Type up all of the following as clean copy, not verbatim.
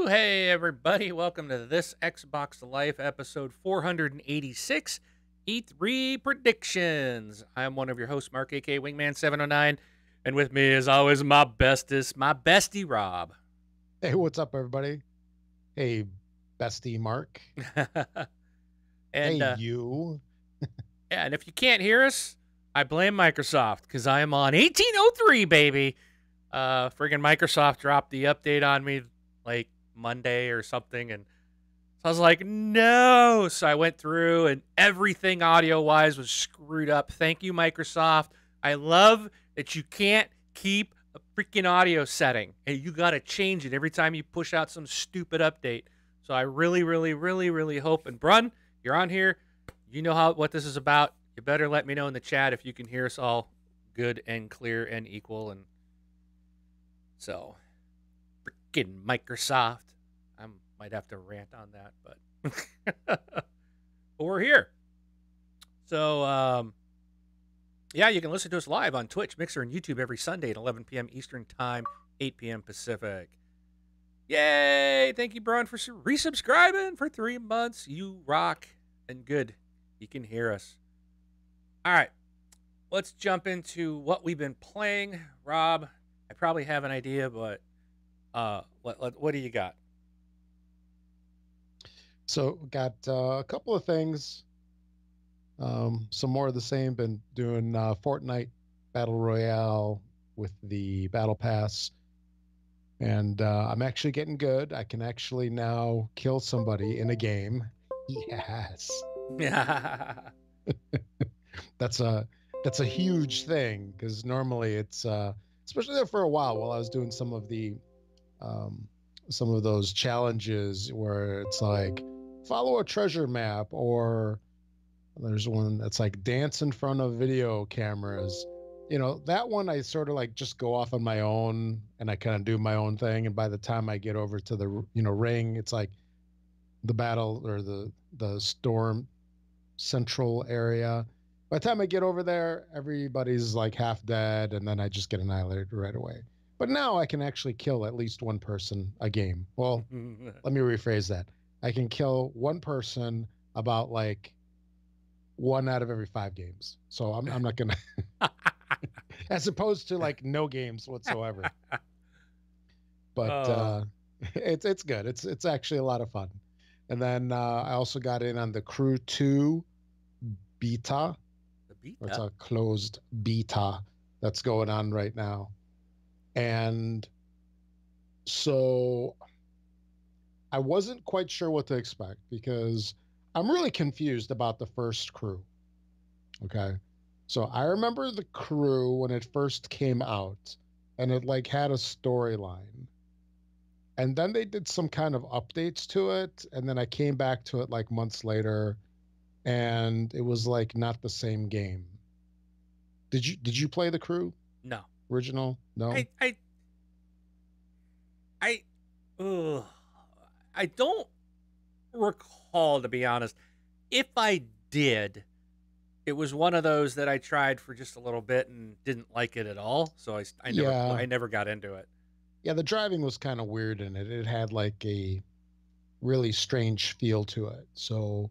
Hey everybody, welcome to this Xbox Life episode 486 E3 predictions. I'm one of your hosts, Mark, aka Wingman709, and with me as always my bestest, my bestie Rob. Hey, what's up, everybody? Hey, bestie Mark. Hey, and you. yeah, and if you can't hear us, I blame Microsoft because I am on 1803, baby. Friggin' Microsoft dropped the update on me like Monday or something, and so I was like, no. So I went through and everything audio wise was screwed up. Thank you, Microsoft. I love that you can't keep a freaking audio setting and you got to change it every time you push out some stupid update. So I really, really, really, really hope. And Brun, you're on here. You know what this is about. You better let me know in the chat if you can hear us all good and clear and equal. And so, freaking Microsoft. I might have to rant on that, but we're here. So, yeah, you can listen to us live on Twitch, Mixer, and YouTube every Sunday at 11 p.m. Eastern Time, 8 p.m. Pacific. Yay! Thank you, Braun, for resubscribing for 3 months. You rock and good. You can hear us. All right, let's jump into what we've been playing. Rob, I probably have an idea, but what do you got? So, got a couple of things. Some more of the same. Been doing Fortnite Battle Royale with the Battle Pass, and I'm actually getting good. I can actually now kill somebody in a game. Yes, that's a that's a huge thing because normally it's especially there for a while I was doing um, some of those challenges where it's like follow a treasure map, or there's one that's like dance in front of video cameras. That one I sort of like just go off on my own and I kind of do my own thing. And by the time I get over to the ring, it's like the battle or the storm central area. By the time I get over there, everybody's like half dead, and then I just get annihilated right away. But now I can actually kill at least one person a game. Well, let me rephrase that. I can kill one person about like one out of every 5 games. So I'm not gonna, as opposed to like no games whatsoever. But Oh, it's good. It's actually a lot of fun. And then I also got in on the Crew 2 beta. the It's beta. a closed beta that's going on right now. And so I wasn't quite sure what to expect because I'm really confused about the first Crew. Okay. So I remember the Crew when it first came out, and it like had a storyline. And then they did some kind of updates to it, and then I came back to it like months later, and it was like not the same game. Did you play the Crew No, original? No? I, I, I, ugh, I don't recall, to be honest. If I did, it was one of those that I tried for just a little bit and didn't like it at all. So Yeah. I never got into it. Yeah, the driving was kind of weird in it. It had like a really strange feel to it. So,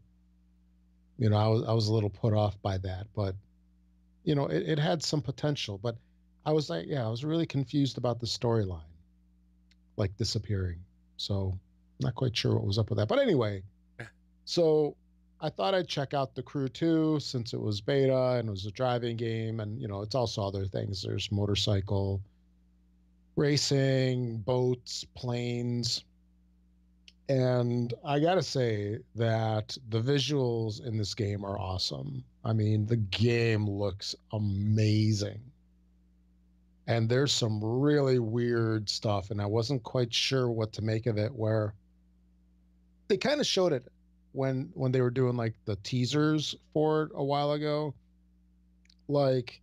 I was a little put off by that, but it had some potential. But I was like, yeah, I was really confused about the storyline, like disappearing. So, not quite sure what was up with that. But anyway, so I thought I'd check out the Crew 2 since it was beta and it was a driving game, and it's also other things. There's motorcycle racing, boats, planes. And I gotta say that the visuals in this game are awesome. I mean, the game looks amazing. And there's some really weird stuff, and I wasn't quite sure what to make of it, where they kind of showed it when they were doing like the teasers for it a while ago. Like,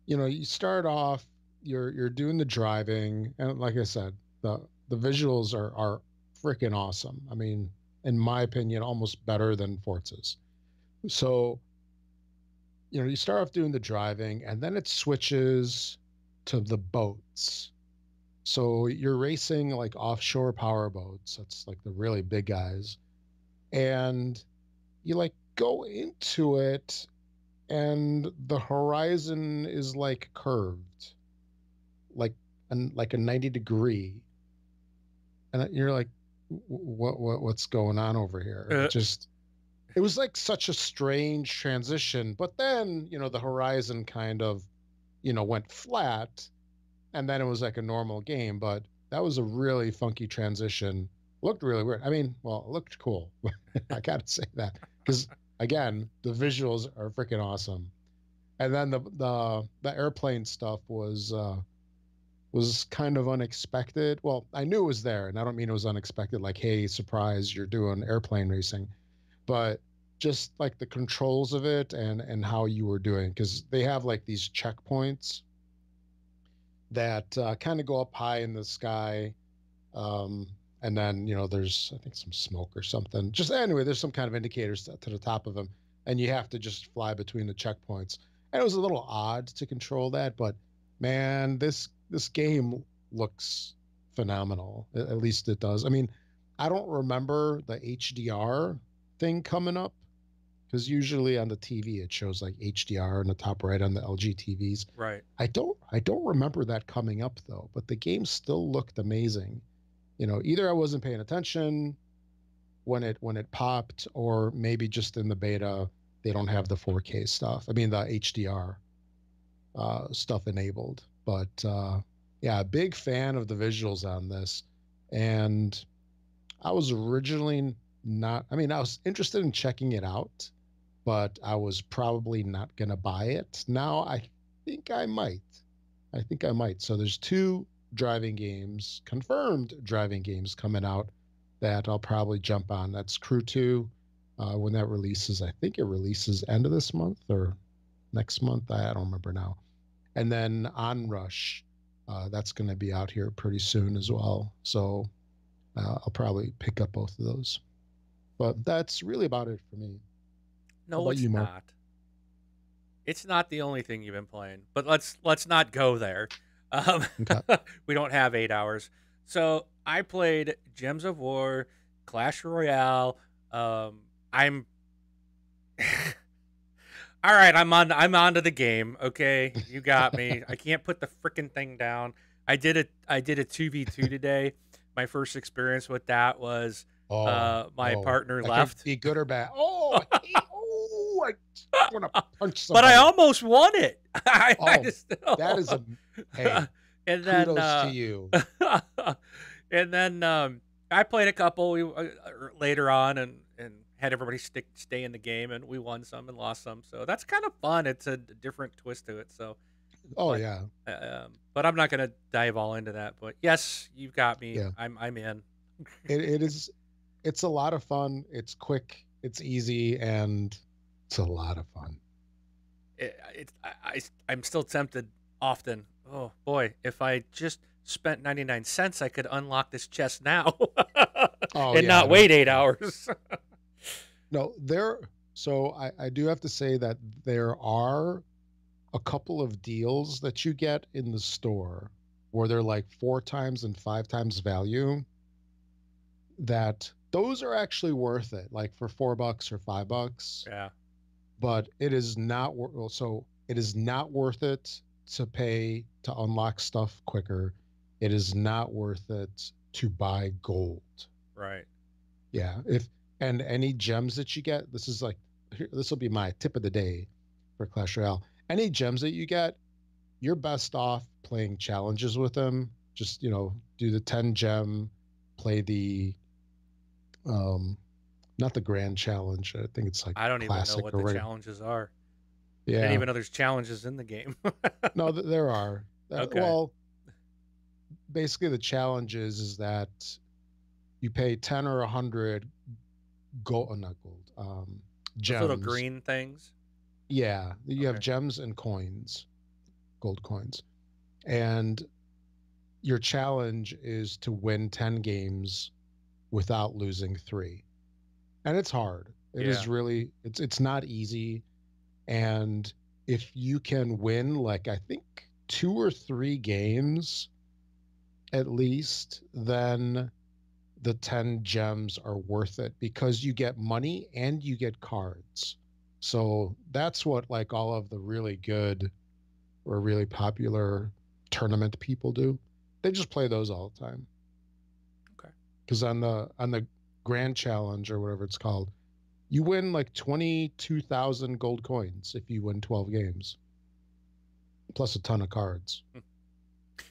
you start off, you're doing the driving, and like I said, the visuals are freaking awesome. I mean, in my opinion, almost better than Forza's. So, you start off doing the driving, and then it switches to the boats. So you're racing like offshore power boats. That's like the really big guys. And you like go into it and the horizon is like curved, like like a 90 degree. And you're like, what's going on over here? Uh, It was like such a strange transition. But then, the horizon kind of, went flat and then it was like a normal game. But that was a really funky transition. Looked really weird. I mean, well, it looked cool. I gotta say that because again, the visuals are freaking awesome. And then the airplane stuff was kind of unexpected. Well, I knew it was there, and I don't mean it was unexpected, like, hey, surprise, you're doing airplane racing, but just like the controls of it and how you were doing, because they have like these checkpoints that kind of go up high in the sky. Um, and then, there's, I think, some smoke or something. Just anyway, there's some kind of indicators to the top of them, and you have to just fly between the checkpoints. And it was a little odd to control that, but man, this game looks phenomenal. At least it does. I mean, I don't remember the HDR thing coming up because usually on the TV it shows like HDR in the top right on the LG TVs. right. I don't remember that coming up though, but the game still looked amazing. Either I wasn't paying attention when it popped, or maybe just in the beta they don't have the 4K stuff. I mean the HDR stuff enabled. But yeah, big fan of the visuals on this. And I was originally not, I mean, I was interested in checking it out, but I was probably not going to buy it. Now I think I might. I think I might. So there's two driving games, confirmed driving games coming out that I'll probably jump on. That's Crew 2. When that releases, I think it releases end of this month or next month. I don't remember now. And then Onrush, that's going to be out here pretty soon as well. So I'll probably pick up both of those. But that's really about it for me. How No, about it's you, Mark? not. It's not the only thing you've been playing. But let's not go there. Um, Okay. we don't have 8 hours. So I played Gems of War, Clash Royale. I'm all right. I'm on to the game. Okay, you got me. I can't put the freaking thing down. I did a 2v2 today. My first experience with that was Oh, my oh, partner that could left. be good or bad. Oh, I want to punch But I somebody. almost won it. I Oh, just that is hey, and then kudos to you. and then I played a couple later on and had everybody stay in the game, and we won some and lost some. So that's kind of fun. It's a different twist to it. So, Oh, but yeah. but I'm not gonna dive all into that. But yes, you've got me. Yeah. I'm in. It is, it's a lot of fun. It's quick, it's easy, and it's a lot of fun. I'm still tempted often. Oh boy, if I just spent 99 cents, I could unlock this chest now Oh, and yeah. not wait 8 hours. No, so I do have to say that there are a couple of deals that you get in the store where they're like 4 times and 5 times value, that those are actually worth it, like for $4 or $5. Yeah, But it is not so it is not worth it to pay to unlock stuff quicker. It is not worth it to buy gold. right. Yeah, if and any gems that you get, this is like this will be my tip of the day for Clash Royale. Any gems that you get, you're best off playing challenges with them. Just, do the 10 gem, play the um not the grand challenge. I think it's like I don't even know classic what or the regular. challenges are. I didn't Yeah. even know there's challenges in the game. No, there are. Okay. Well, basically the challenge is that you pay 10 or 100 gold, not gold, Those little gems. green things. Yeah, you have Okay. gems and coins, gold coins. And your challenge is to win 10 games without losing 3. And it's hard. It Yeah. is really it's not easy. And if you can win like I think 2 or 3 games at least, then the 10 gems are worth it because you get money and you get cards. So that's what like all of the really good or really popular tournament people do. They just play those all the time. Okay. Because on the Grand Challenge or whatever it's called, you win like 22,000 gold coins if you win 12 games, plus a ton of cards.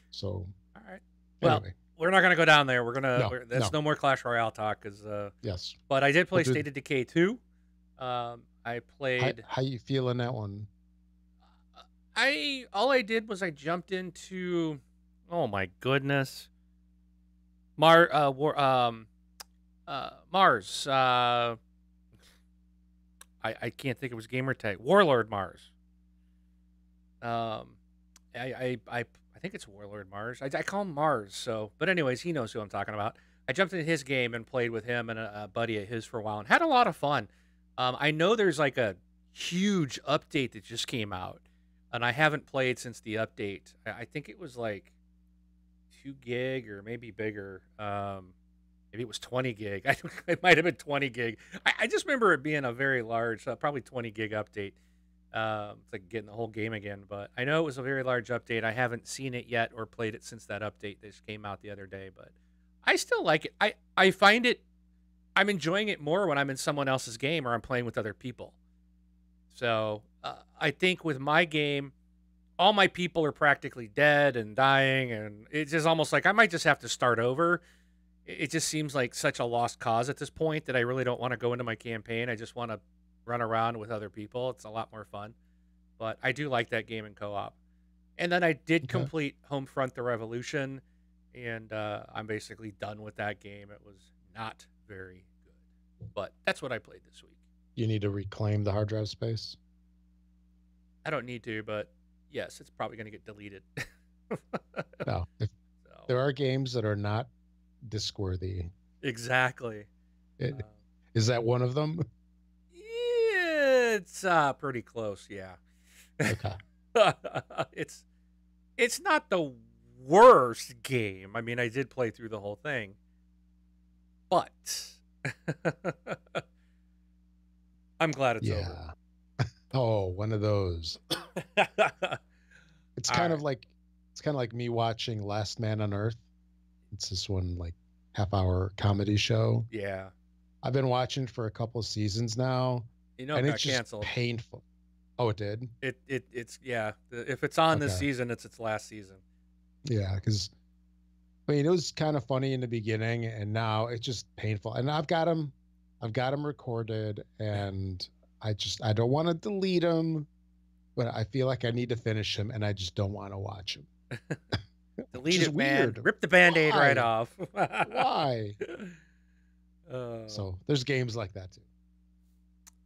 So, all right. Well, anyway, we're not gonna go down there. That's no. no more Clash Royale talk, because Yes. But I did play But State of Decay 2. I played. How you feeling that one? All I did was I jumped into. Oh my goodness. Mars. I can't think of his gamer tag. Warlord Mars. I think it's Warlord Mars. I call him Mars. So, but anyways, he knows who I'm talking about. I jumped into his game and played with him and a buddy of his for a while and had a lot of fun. I know there's like a huge update that just came out, and I haven't played since the update. I think it was like 2 gig or maybe bigger. Maybe it was 20 gig. It might have been 20 gig. I just remember it being a very large, probably 20 gig update. It's like getting the whole game again, but I know it was a very large update. I haven't seen it yet or played it since that update that just came out the other day, but I still like it. I find it, I'm enjoying it more when I'm in someone else's game or I'm playing with other people. So I think with my game, all my people are practically dead and dying, and it's just almost like I might just have to start over. It just seems like such a lost cause at this point that I really don't want to go into my campaign. I just want to run around with other people. It's a lot more fun. But I do like that game in co-op. And then I did complete Homefront: The Revolution, and I'm basically done with that game. It was not very good. But that's what I played this week. You need to reclaim the hard drive space? I don't need to, but yes, it's probably going to get deleted. No. There are games that are not disk-worthy. Exactly. Is that one of them? Yeah, it's pretty close, yeah. Okay. It's not the worst game. I mean, I did play through the whole thing. But I'm glad it's over. Oh, one of those. It's kind of like me watching Last Man on Earth. It's this one like half-hour comedy show. Yeah. I've been watching for a couple of seasons now. You know, it got canceled. Painful. Oh, it did? It's yeah. If it's on this season, it's its last season. Yeah, because I mean, it was kind of funny in the beginning, and now it's just painful. And I've got them recorded, and I don't want to delete them, but I feel like I need to finish them, and I just don't want to watch them. Delete it, man. Rip the Band-Aid right off. Why? So there's games like that too.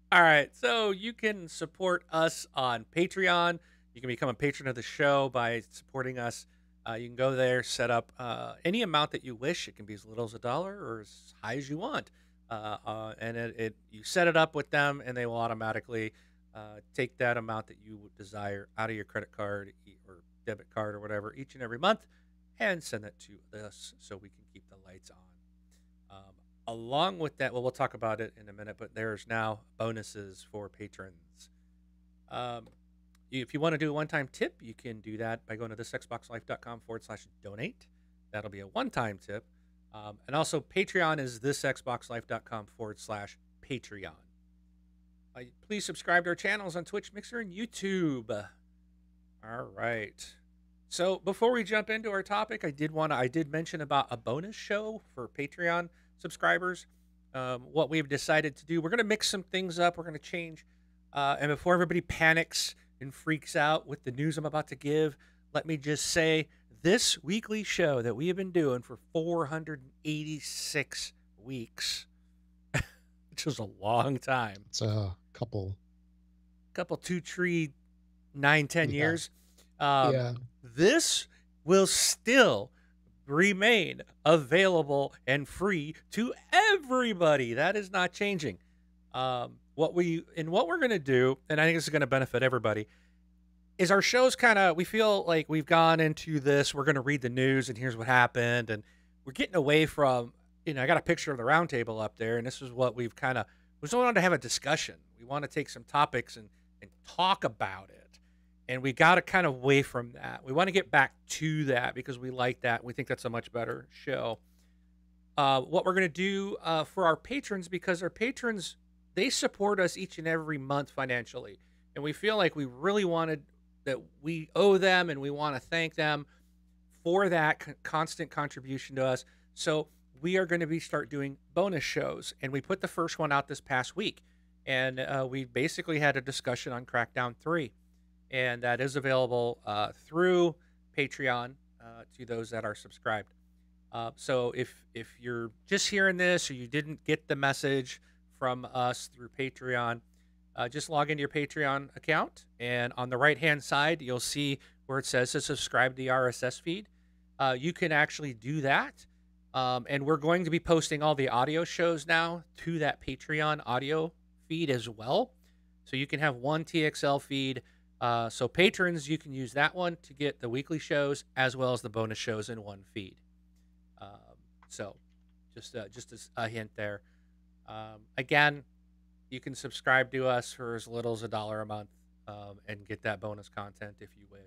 All right, so you can support us on Patreon. You can become a patron of the show by supporting us. You can go there, set up any amount that you wish. It can be as little as $1 or as high as you want. And you set it up with them, and they will automatically take that amount that you would desire out of your credit card or debit card or whatever each and every month and send it to us so we can keep the lights on. Along with that, well, we'll talk about it in a minute, but there's now bonuses for patrons. If you want to do a one-time tip, you can do that by going to thisxboxlife.com/donate. That'll be a one-time tip. And also, Patreon is thisxboxlife.com/Patreon. Please subscribe to our channels on Twitch, Mixer, and YouTube. All right. So before we jump into our topic, I did mention about a bonus show for Patreon subscribers. What we've decided to do, we're going to mix some things up. We're going to change. And before everybody panics and freaks out with the news I'm about to give, let me just say this weekly show that we have been doing for 486 weeks, which was a long time. It's a couple 2, 9, 10 years. This will still remain available and free to everybody. That is not changing. What we're going to do, and I think this is going to benefit everybody, is our shows kind of, we feel like we've gone into this, we're going to read the news and here's what happened. And we're getting away from, I got a picture of the round table up there, and this is what we've kind of, we just wanted to have a discussion. We want to take some topics and talk about it. And we got to kind of away from that. We want to get back to that because we like that. We think that's a much better show. What we're going to do for our patrons, because our patrons, they support us each and every month financially. And we feel like we really wanted that we owe them, and we want to thank them for that constant contribution to us. So we are going to start doing bonus shows. And we put the first one out this past week. And we basically had a discussion on Crackdown 3. And that is available through Patreon to those that are subscribed. So if you're just hearing this, or you didn't get the message from us through Patreon, just log into your Patreon account, and on the right hand side you'll see where it says to subscribe to the RSS feed. You can actually do that, and we're going to be posting all the audio shows now to that Patreon audio feed as well, so you can have one TXL feed. So patrons, you can use that one to get the weekly shows as well as the bonus shows in one feed. So just a hint there. Again, you can subscribe to us for as little as $1 a month, and get that bonus content if you wish.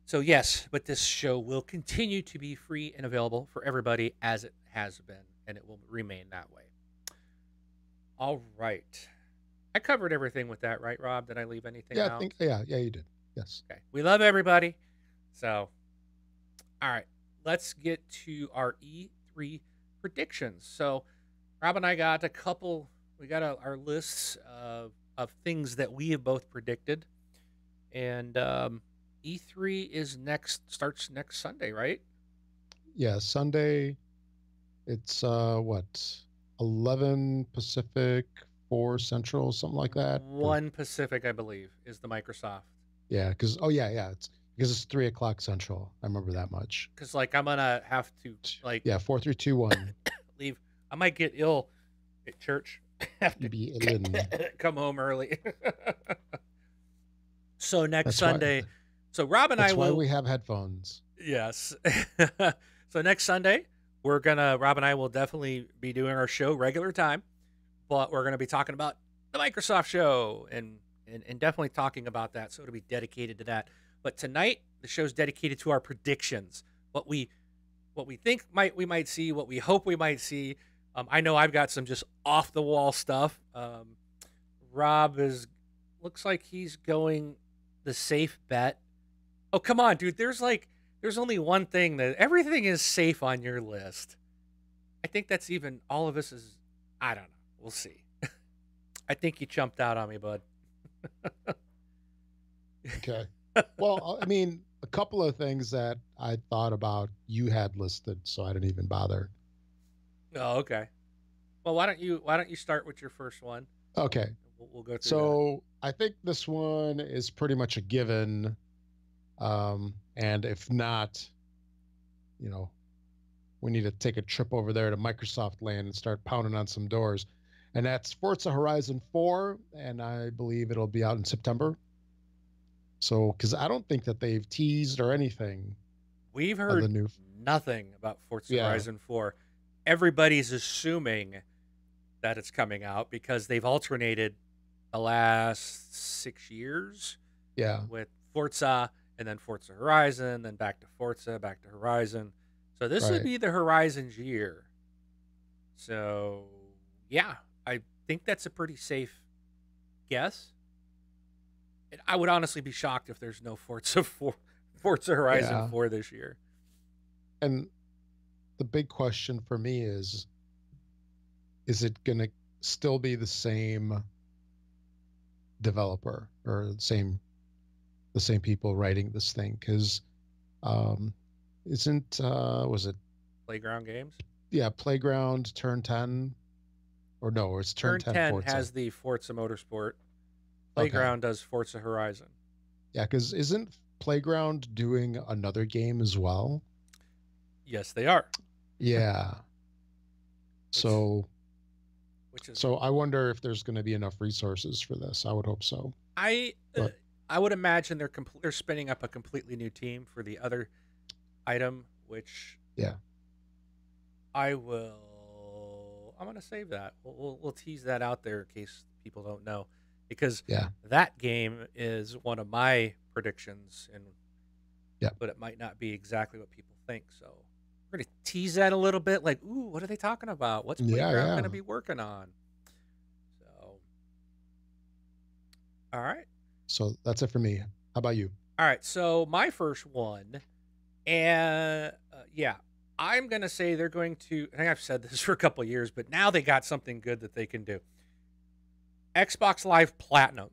So yes, but this show will continue to be free and available for everybody as it has been, and it will remain that way. All right. I covered everything with that, right, Rob? Did I leave anything out? I think, yeah, you did. Yes. Okay. We love everybody. So, all right, let's get to our E3 predictions. So, Rob and I got a couple. We got our lists of things that we have both predicted, and E3 starts next Sunday, right? Yeah, Sunday. It's 11 Pacific, 4 Central, something like that. 1 Pacific, I believe, is the Microsoft. Yeah, because it's 3 o'clock Central. I remember that much. Because I'm gonna have to 4, 3, 2, 1. leave. I might get ill at church. Have to be ill come home early. So next Sunday. So Rob and I will. That's why we have headphones. Yes. So next Sunday, Rob and I will definitely be doing our show regular time, but we're gonna be talking about the Microsoft show and definitely talking about that. So it'll be dedicated to that. But tonight, the show's dedicated to our predictions. What we think we might see, what we hope we might see. I know I've got some just off the wall stuff. Rob looks like he's going the safe bet. Oh, come on, dude. There's only one thing that everything is safe on your list. I think that's even all of us is, I don't know. We'll see. I think you jumped out on me, bud. Okay. Well, I mean, a couple of things that I thought about you had listed, so I didn't even bother. Oh, okay. Well, why don't you start with your first one? Okay. We'll go through So that. I think this one is pretty much a given. And if not, we need to take a trip over there to Microsoft land and start pounding on some doors. And that's Forza Horizon 4, and I believe it'll be out in September. So, because I don't think that they've teased or anything. We've heard nothing about Forza Horizon 4. Everybody's assuming that it's coming out because they've alternated the last 6 years. Yeah. With Forza, and then Forza Horizon, then back to Forza, back to Horizon. So this would be the Horizon's year. So, yeah, I think that's a pretty safe guess. And I would honestly be shocked if there's no Forza Horizon 4 this year. And the big question for me is it going to still be the same developer or the same people writing this thing? Because was it Playground Games? Yeah, Playground Turn 10, or no, or it's Turn 10 Forza. Has the Forza Motorsport. Playground does Forza Horizon. Yeah, because isn't Playground doing another game as well? Yes, they are. Yeah. So I wonder if there's going to be enough resources for this. I would hope so. I uh, But I would imagine they're spinning up a completely new team for the other item, which yeah, I will. I'm gonna save that. We'll tease that out there in case people don't know, because yeah, that game is one of my predictions, and yeah, but it might not be exactly what people think. So we're gonna tease that a little bit. Like, ooh, what are they talking about? What's yeah, Playground yeah. gonna be working on? So, all right, So that's it for me. How about you? all right. So my first one, and yeah, I'm gonna say they're going to. I think I've said this for a couple of years, but now they got something good that they can do. Xbox Live Platinum.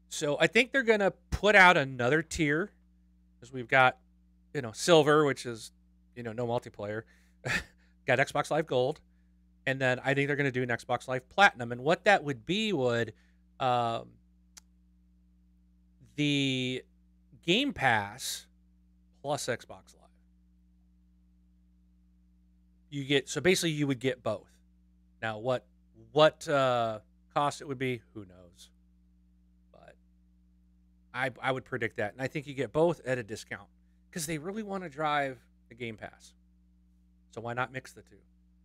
So I think they're gonna put out another tier, because we've got, Silver, which is, no multiplayer. Got Xbox Live Gold, and then I think they're gonna do an Xbox Live Platinum. And what that would be would, um, the Game Pass plus Xbox Live. You get, so basically you would get both. Now what cost it would be, who knows? But I would predict that, and I think you get both at a discount because they really want to drive the Game Pass. So why not mix the two?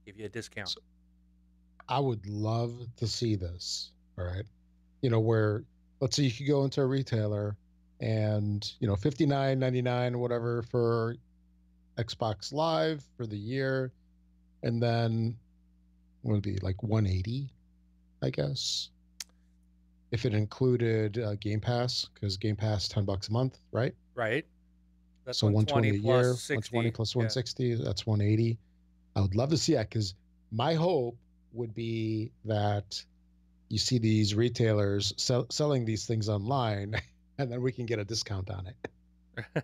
Give you a discount. So I would love to see this. All right. Where let's say you could go into a retailer and, 59.99 whatever for Xbox Live for the year, and then would it be like 180, I guess, if it included Game Pass, because Game Pass $10 a month, right? Right? That's So 120 120 a plus year, 120 60. plus Yeah. 160, that's 180. I would love to see that because my hope would be that you see these retailers selling these things online and then we can get a discount on it.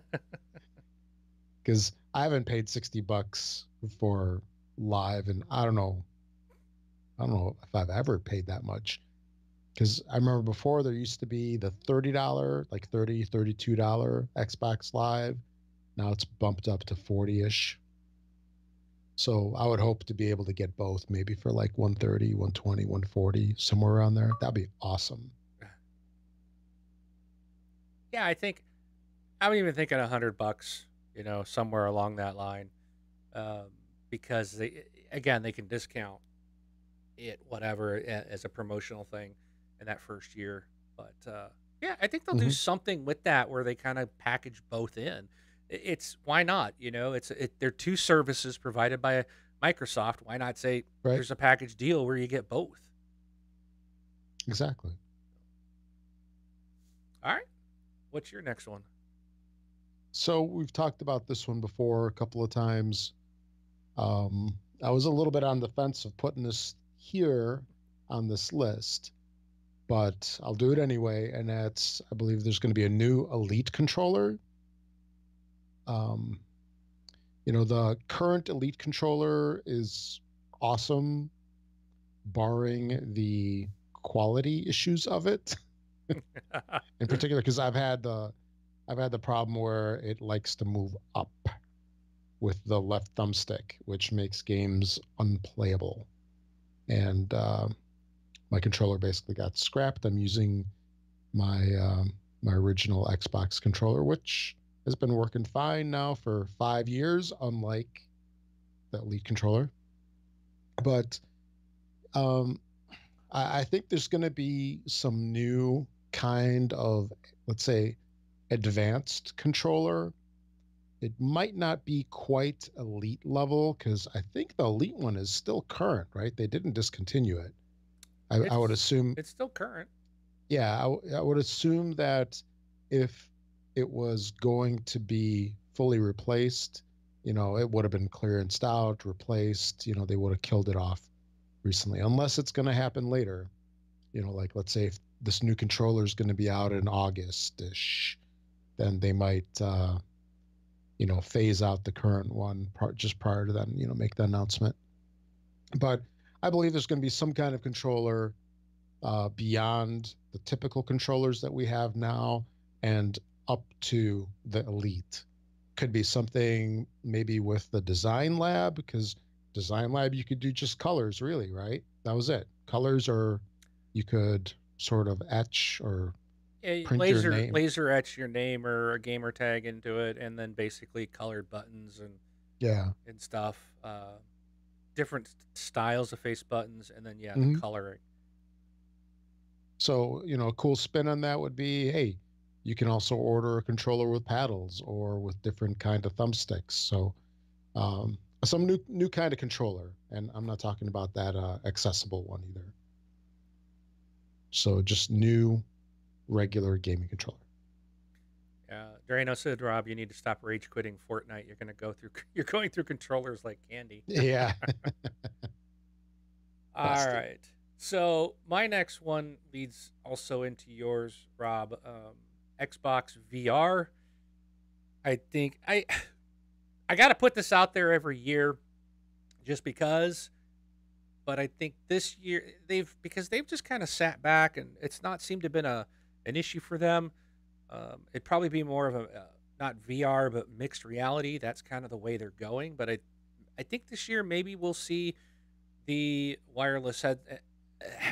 Because I haven't paid $60 for live, and I don't know if I've ever paid that much. Because I remember before there used to be the $30, like $32 Xbox Live. Now it's bumped up to 40-ish. So I would hope to be able to get both, maybe for like 130, 120, 140, somewhere around there. That'd be awesome. Yeah, I'm even thinking $100, somewhere along that line, um, because they can discount it, whatever, as a promotional thing in that first year. But yeah, I think they'll do Hmm. something with that where they kind of package both in. It's why not? They're two services provided by Microsoft. Why not say Right? here's a package deal where you get both? Exactly. All right, what's your next one? So we've talked about this one before a couple of times. I was a little bit on the fence of putting this here on this list, but I'll do it anyway. And that's, I believe there's going to be a new Elite controller. Um, the current Elite controller is awesome, barring the quality issues of it. In particular, because I've had the problem where it likes to move up with the left thumbstick, which makes games unplayable. And my controller basically got scrapped. I'm using my original Xbox controller, which has been working fine now for 5 years, unlike the Elite controller. But um, I think there's going to be some new kind of, let's say, advanced controller. It might not be quite Elite level because I think the Elite one is still current, right? They didn't discontinue it. I would it's assume, it's still current. yeah, I would assume that if it was going to be fully replaced, it would have been clearanced out, replaced, they would have killed it off recently, unless it's going to happen later. Like let's say if this new controller is going to be out in August-ish, then they might, phase out the current one just prior to then, make the announcement. But I believe there's going to be some kind of controller beyond the typical controllers that we have now and up to the Elite. Could be something maybe with the Design Lab, because Design Lab you could do just colors, really, right? That was it. Colors, or you could sort of etch or Yeah, print your laser name. laser etch your name or a gamer tag into it, and then basically colored buttons Yeah. and stuff. Different styles of face buttons, and then yeah, the Hmm. coloring. So, a cool spin on that would be, hey, you can also order a controller with paddles or with different kind of thumbsticks. So, um, some new kind of controller, and I'm not talking about that accessible one either. So, just new regular gaming controller. Drano said, Rob, you need to stop rage quitting Fortnite. You're going through controllers like candy. Yeah, All busted. right. So my next one leads also into yours, Rob. Xbox VR. I think I got to put this out there every year, just because. But I think this year they've just kind of sat back, and it's not seemed to have been an issue for them. It'd probably be more of a not VR but mixed reality. That's kind of the way they're going. But I think this year maybe we'll see the wireless head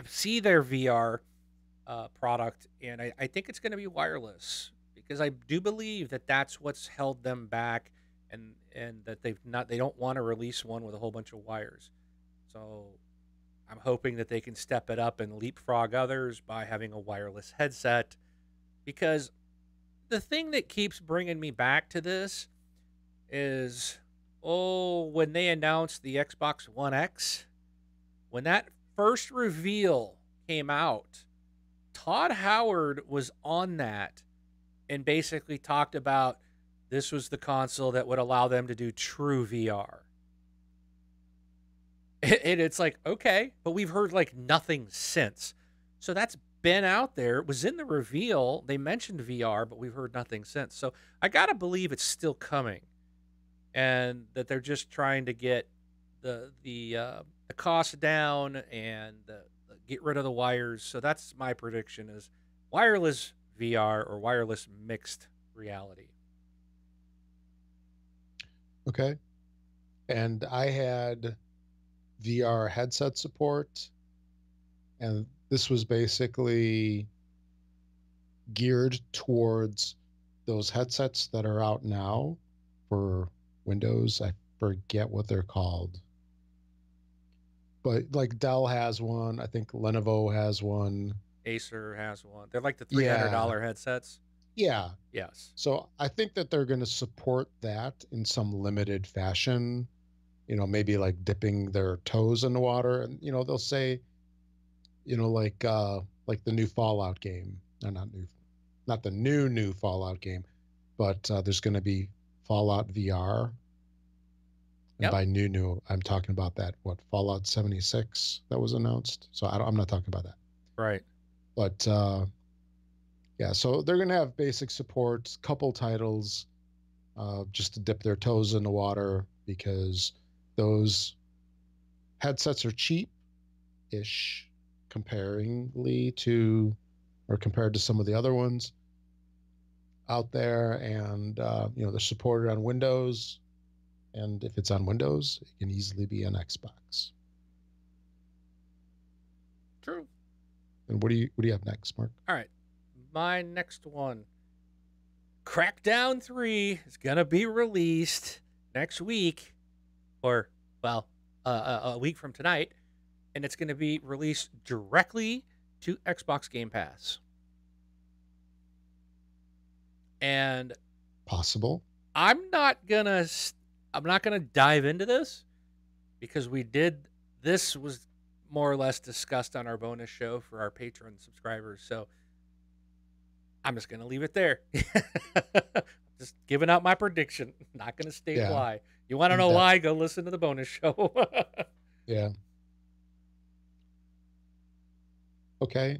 see their VR product, and I think it's going to be wireless because I do believe that that's what's held them back, and that they don't want to release one with a whole bunch of wires. So I'm hoping that they can step it up and leapfrog others by having a wireless headset, because the thing that keeps bringing me back to this is, when they announced the Xbox One X, when that first reveal came out, Todd Howard was on that and basically talked about this was the console that would allow them to do true VR. And it's like, okay, but we've heard like nothing since. So that's been out there. It was in the reveal. They mentioned VR, but we've heard nothing since. So I got to believe it's still coming, and that they're just trying to get the cost down and get rid of the wires. So that's my prediction: is wireless VR or wireless mixed reality. Okay. And I had VR headset support, and this was basically geared towards those headsets that are out now for Windows. I forget what they're called, but like Dell has one. I think Lenovo has one. Acer has one. They're like the Yeah, $300 headsets. yeah. Yes. So I think that they're going to support that in some limited fashion. Maybe like dipping their toes in the water, and they'll say, like the new Fallout game. No, not the new Fallout game, but there's going to be Fallout VR. And Yep. by new, I'm talking about that, what, Fallout 76 that was announced. So I'm not talking about that. Right. But yeah, so they're going to have basic support, couple titles, just to dip their toes in the water, because those headsets are cheap ish comparingly to, or compared to some of the other ones out there. And, they're supported on Windows. And if it's on Windows, it can easily be on Xbox. True. And what do you have next, Mark? All right. My next one, Crackdown 3 is going to be released next week, or, well, a week from tonight, and it's going to be released directly to Xbox Game Pass. And Possible. I'm not going to dive into this, because this was more or less discussed on our bonus show for our Patreon subscribers. So I'm just going to leave it there. Just giving out my prediction. Not going to state Yeah. why. You want to know why? Go listen to the bonus show. Yeah. Okay.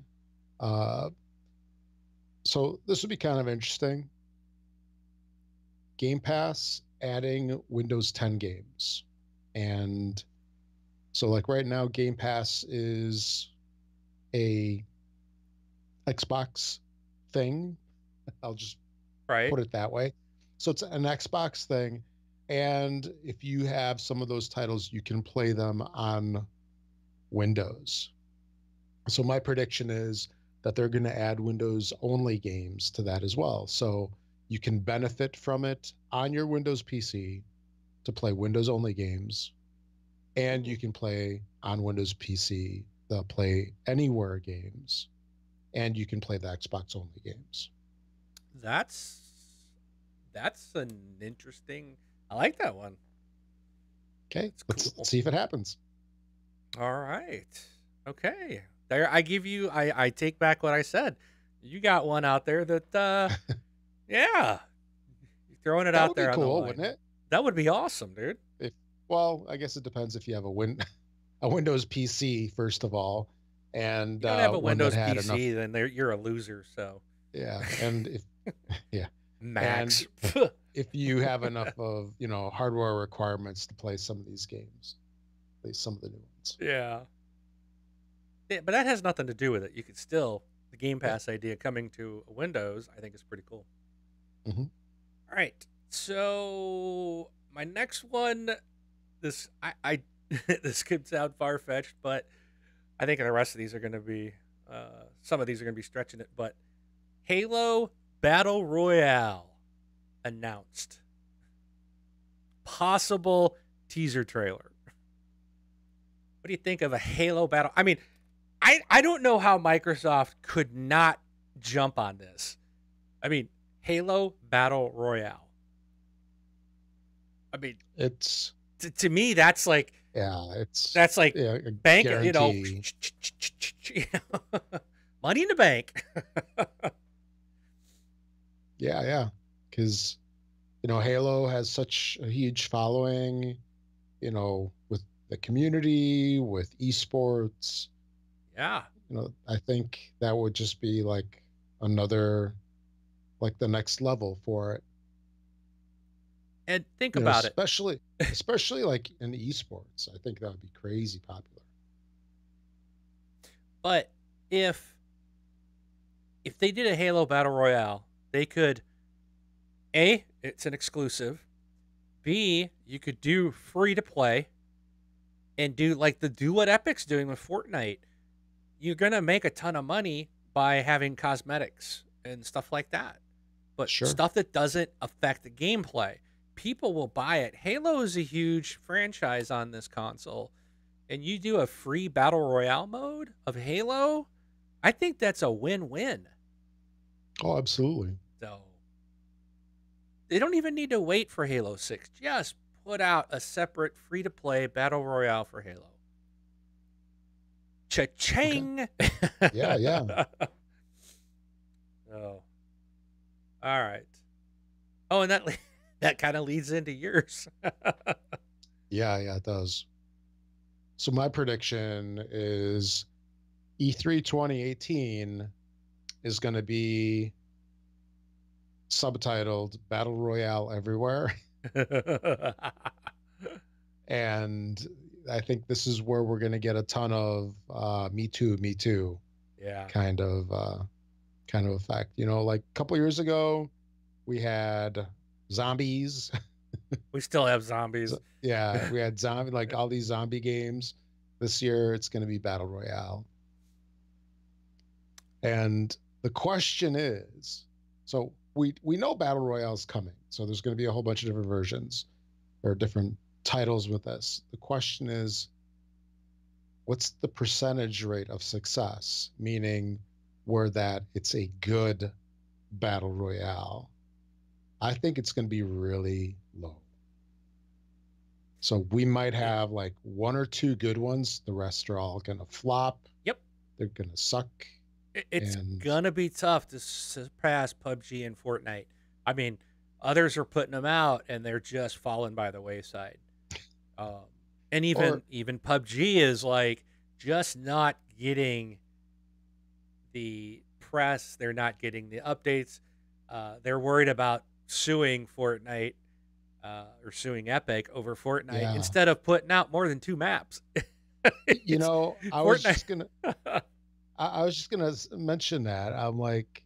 So this would be kind of interesting. Game Pass adding Windows 10 games. And so like right now, Game Pass is a Xbox thing. I'll just right. put it that way. So it's an Xbox thing. And if you have some of those titles, you can play them on Windows. So my prediction is that they're going to add Windows only games to that as well. So you can benefit from it on your Windows PC to play Windows only games, and you can play on Windows PC the Play Anywhere games, and you can play the Xbox only games. That's an interesting. I like that one. Okay, That's cool. let's see if it happens. All right. Okay. There, I give you. I take back what I said. You got one out there that. Yeah. You're throwing it That out would there be on the cool, line. wouldn't it? That would be awesome, dude. Well, I guess it depends if you have a Windows PC first of all, and You don't have a one Windows that had PC, enough. then you're a loser. So Yeah, and if yeah, Max. if you have enough of hardware requirements to play some of these games, play some of the new ones. Yeah. Yeah, but that has nothing to do with it. You could still the Game Yeah. Pass idea coming to Windows, I think is pretty cool. hmm All right. So my next one, this I this could sound far fetched, but I think the rest of these are going to be some of these are going to be stretching it. But Halo Battle Royale announced, possible teaser trailer. What do you think of a Halo Battle? I mean, I don't know how Microsoft could not jump on this. I mean, Halo Battle Royale. I mean, It's to me, that's like it's a bank, guarantee. money in the bank. Yeah, because Halo has such a huge following, with the community, with esports. Yeah, I think that would just be like another, like the next level for it. and think about it. Especially like in esports. I think that would be crazy popular. But if they did a Halo Battle Royale, they could it's an exclusive. B, you could do free to play and do what Epic's doing with Fortnite. You're gonna make a ton of money by having cosmetics and stuff like that. But Sure. stuff that doesn't affect the gameplay. People will buy it. Halo is a huge franchise on this console. And you do a free Battle Royale mode of Halo, I think that's a win-win. Oh, absolutely. So they don't even need to wait for Halo 6. Just put out a separate free-to-play Battle Royale for Halo. Cha-ching! Okay. Yeah. Oh. All right. Oh, and that kind of leads into yours. Yeah, it does. So my prediction is E3 2018 is going to be subtitled Battle Royale Everywhere. And I think this is where we're going to get a ton of me too Yeah. kind of effect. Like a couple years ago, we had zombies. We still have zombies. Yeah, we had like all these zombie games. This year, it's going to be Battle Royale. And the question is, so we know Battle Royale is coming. So there's going to be a whole bunch of different versions or different titles with this. The question is, what's the percentage rate of success? Meaning where that it's a good Battle Royale. I think it's going to be really low. So we might have like one or two good ones. The rest are all going to flop. Yep. They're going to suck. It's going to be tough to surpass PUBG and Fortnite. I mean, others are putting them out and they're just falling by the wayside. And even PUBG is like just not getting the press. They're not getting the updates. They're worried about suing Fortnite or suing Epic over Fortnite instead of putting out more than 2 maps. I was just gonna mention that. I'm like,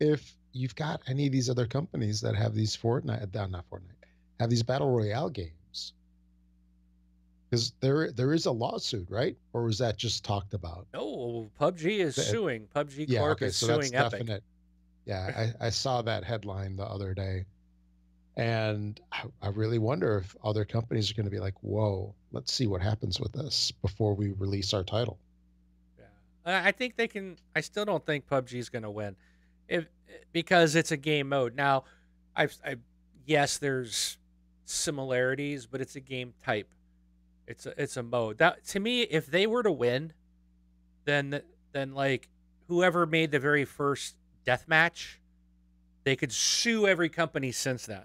if you've got any of these other companies that have these have these battle royale games, Because there is a lawsuit, right? Or was that just talked about? No, PUBG is The- suing. PUBG yeah, Corp okay, is so that's suing Epic. definite. Yeah, I saw that headline the other day, and I really wonder if other companies are going to be like, "Whoa, let's see what happens with this before we release our title." Yeah, I think they can. I still don't think PUBG is going to win, if because it's a game mode. Now, I yes, there's similarities, but it's a game type. It's a mode. That to me, if they were to win, then like whoever made the very first deathmatch, they could sue every company since then.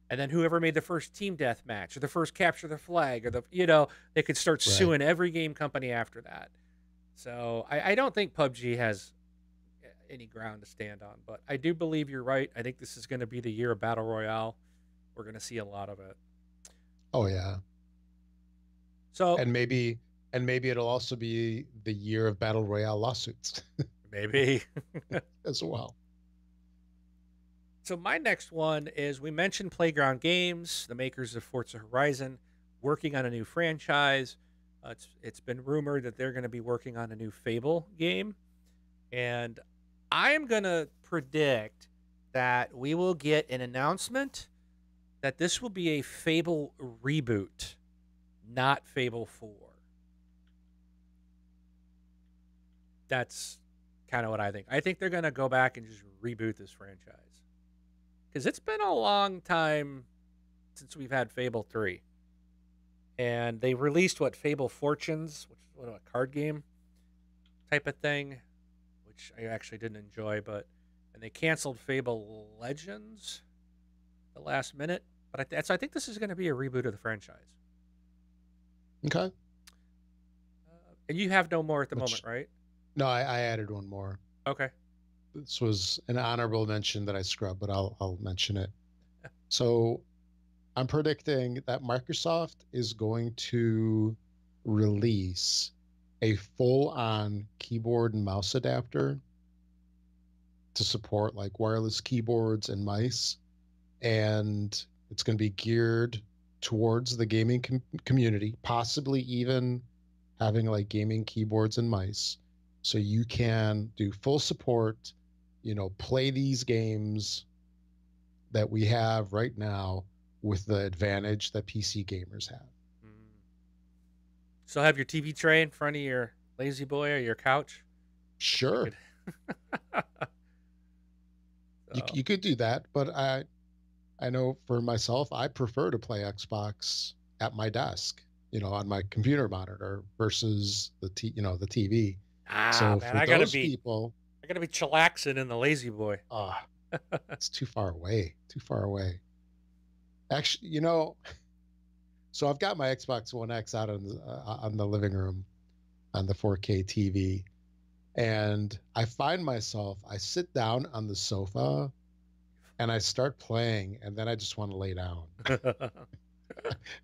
And then whoever made the first team deathmatch or the first capture the flag or they could start Right. suing every game company after that. So I don't think PUBG has any ground to stand on, but I do believe you're right. I think this is going to be the year of Battle Royale. We're going to see a lot of it. Oh yeah. So And maybe it'll also be the year of battle royale lawsuits maybe. as well. So my next one is we mentioned Playground Games, the makers of Forza Horizon, working on a new franchise. It's been rumored that they're going to be working on a new Fable game, and I am going to predict that we will get an announcement that this will be a Fable reboot, not Fable 4. That's kind of what I think. I think they're going to go back and just reboot this franchise. Because it's been a long time since we've had Fable 3. And they released Fable Fortunes, which is a card game type of thing, which I actually didn't enjoy, and they canceled Fable Legends the last minute. But I think this is going to be a reboot of the franchise. Okay. And you have no more at the Which, moment, right? no, I added one more. Okay. This was an honorable mention that I scrubbed, but I'll mention it. So I'm predicting that Microsoft is going to release a full-on keyboard and mouse adapter to support like wireless keyboards and mice, and it's going to be geared towards the gaming community, possibly even having like gaming keyboards and mice, so you can do full support, play these games that we have right now with the advantage that PC gamers have. Mm. So have your TV tray in front of your lazy boy or your couch? Sure. You could do that, but I know for myself, I prefer to play Xbox at my desk, on my computer monitor versus the TV. So Man, for those people, I gotta be chillaxing in the lazy boy. it's too far away. Too far away. Actually, so I've got my Xbox One X out on the living room on the 4K TV, and I find myself, I sit down on the sofa and I start playing, and then I just want to lay down.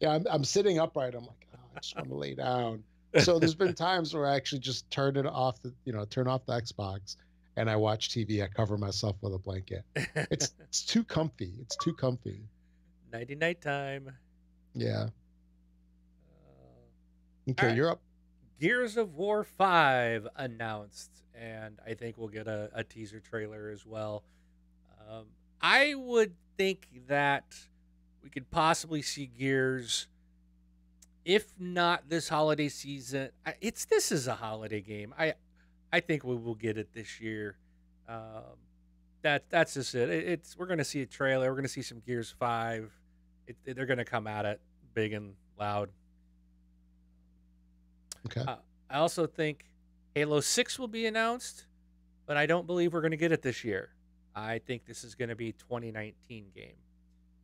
Yeah, I'm sitting upright. I'm like, oh, I just want to lay down. So there's been times where I actually just turn off the Xbox, and I watch TV. I cover myself with a blanket. It's too comfy. It's too comfy. Nighty night time. Yeah. Okay, right. you're up. Gears of War 5 announced, and I think we'll get a teaser trailer as well. I would think that we could possibly see Gears, if not this holiday season. This is a holiday game. I think we will get it this year. That's just it. We're going to see a trailer. We're going to see some Gears 5. They're going to come at it big and loud. Okay. I also think Halo 6 will be announced, but I don't believe we're going to get it this year. I think this is going to be a 2019 game,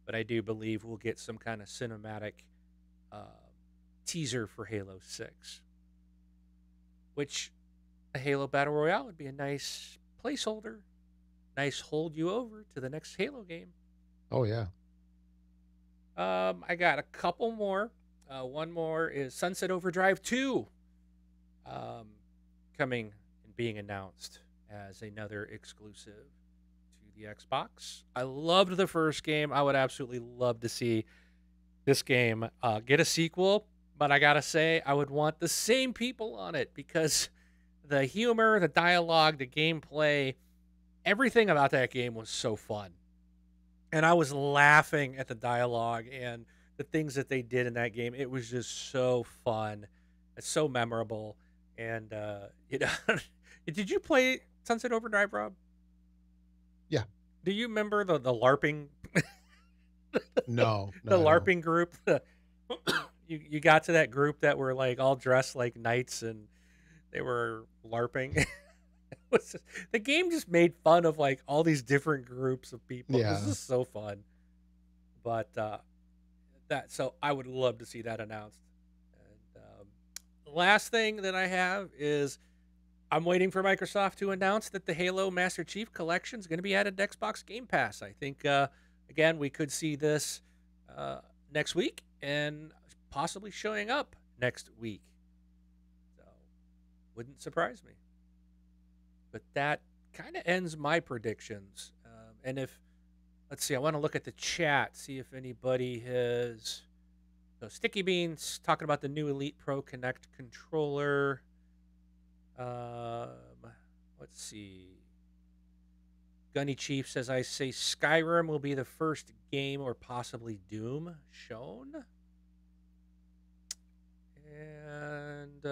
but I do believe we'll get some kind of cinematic teaser for Halo 6, which a Halo Battle Royale would be a nice placeholder, nice hold you over to the next Halo game. Oh, yeah. I got a couple more. One more is Sunset Overdrive 2 coming and being announced as another exclusive to the Xbox. I loved the first game. I would absolutely love to see this game get a sequel, But I gotta say, I would want the same people on it because the humor, the dialogue, the gameplay, everything about that game was so fun. And I was laughing at the dialogue and the things that they did in that game. It was just so fun. It's so memorable. And did you play Sunset Overdrive, Rob? Yeah. Do you remember the LARPing No, the no, I don't. LARPing group? You got to that group that were like all dressed like knights and they were LARPing. The game just made fun of like all these different groups of people. It was Yeah. just so fun. But that so I would love to see that announced. And the last thing that I have is I'm waiting for Microsoft to announce that the Halo Master Chief Collection is going to be added to Xbox Game Pass. I think again we could see this next week and possibly showing up next week. So wouldn't surprise me. But that kind of ends my predictions. And if let's see, I want to look at the chat, see if anybody has. So Sticky Beans talking about the new Elite Pro Connect controller. Um, let's see. Gunny Chief says, I say Skyrim will be the first game or possibly Doom shown. And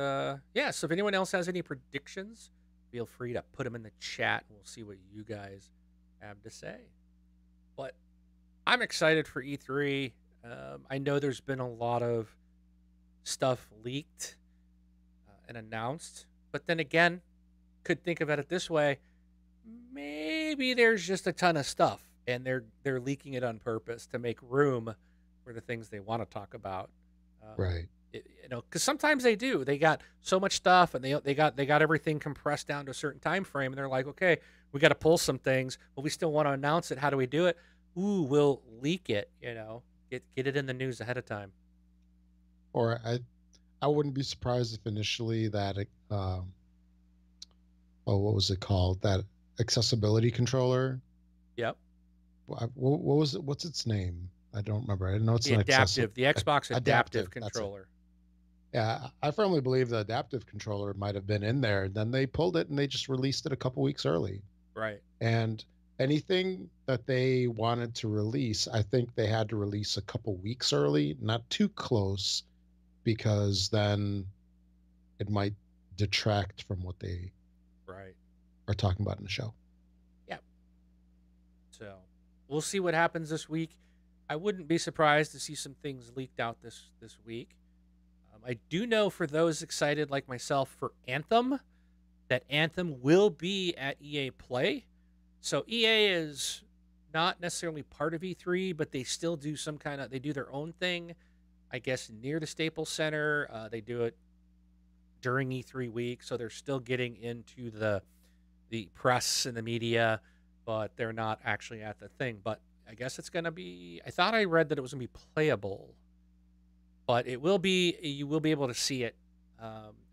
yeah, so if anyone else has any predictions, feel free to put them in the chat and we'll see what you guys have to say. But I'm excited for E3. I know there's been a lot of stuff leaked and announced, but then again, could think about it this way: maybe there's just a ton of stuff, and they're leaking it on purpose to make room for the things they want to talk about. Right. Because sometimes they do. They got so much stuff, and they got everything compressed down to a certain time frame, and they're like, okay, we got to pull some things, but we still want to announce it. How do we do it? Ooh, we'll leak it. Get it in the news ahead of time. Or I wouldn't be surprised if initially that what was it called? That accessibility controller. Yep. What was it? What's its name? I don't remember. I didn't know it's The an accessible. adaptive, the Xbox adaptive That's it. controller. Yeah, I firmly believe the adaptive controller might have been in there. Then they pulled it and they just released it a couple weeks early. Right. And anything that they wanted to release, I think they had to release a couple weeks early, not too close, because then it might detract from what they Right. are talking about in the show. Yep. So we'll see what happens this week. I wouldn't be surprised to see some things leaked out this week. I do know for those excited like myself for Anthem, that Anthem will be at EA Play. So EA is not necessarily part of E3, but they still do they do their own thing, I guess, near the Staples Center. They do it during E3 week, so they're still getting into the press and the media, but they're not actually at the thing. But I guess it's going to be, I thought I read that it was going to be playable, but it will be, you will be able to see it.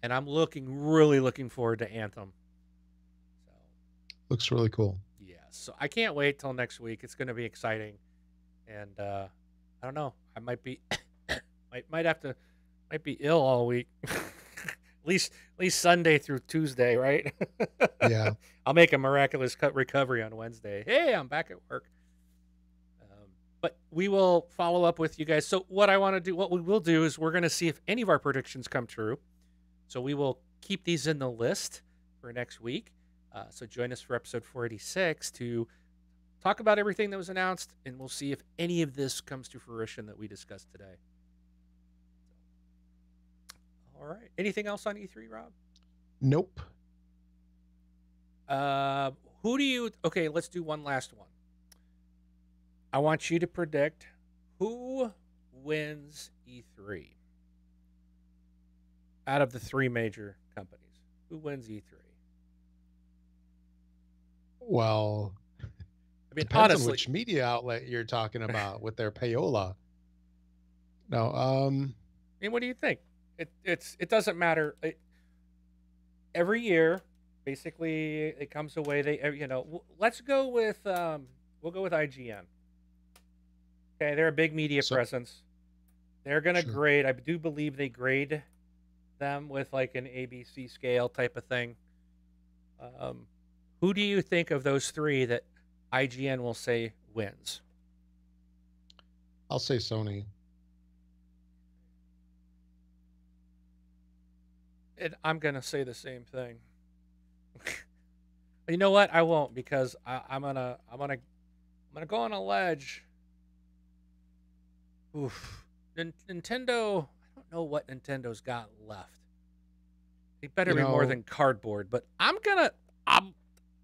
And I'm really looking forward to Anthem. So Looks really cool. yeah, so I can't wait till next week. It's going to be exciting. And I don't know, I might be, might be ill all week. At least Sunday through Tuesday, right? Yeah. I'll make a miraculous recovery on Wednesday. Hey, I'm back at work. But we will follow up with you guys. So what we will do is we're going to see if any of our predictions come true. So we will keep these in the list for next week. So join us for episode 486 to talk about everything that was announced, and we'll see if any of this comes to fruition that we discussed today. All right. Anything else on E3, Rob? Nope. Okay, let's do one last one. I want you to predict who wins E3 out of the three major companies. Who wins E3? Well, I mean, depends honestly, on which media outlet you're talking about with their payola. No, I mean, what do you think? It doesn't matter. Every year, basically, it comes away. Let's go with we'll go with IGN. Okay, they're a big media presence. They're gonna Sure. grade. I do believe they grade them with like an ABC scale type of thing. Um, who do you think of those three that IGN will say wins? I'll say Sony. And I'm gonna say the same thing. You know what? I won't because I'm gonna go on a ledge. Oof. Nintendo. I don't know what Nintendo's got left. It better You be more know, than cardboard. But I'm.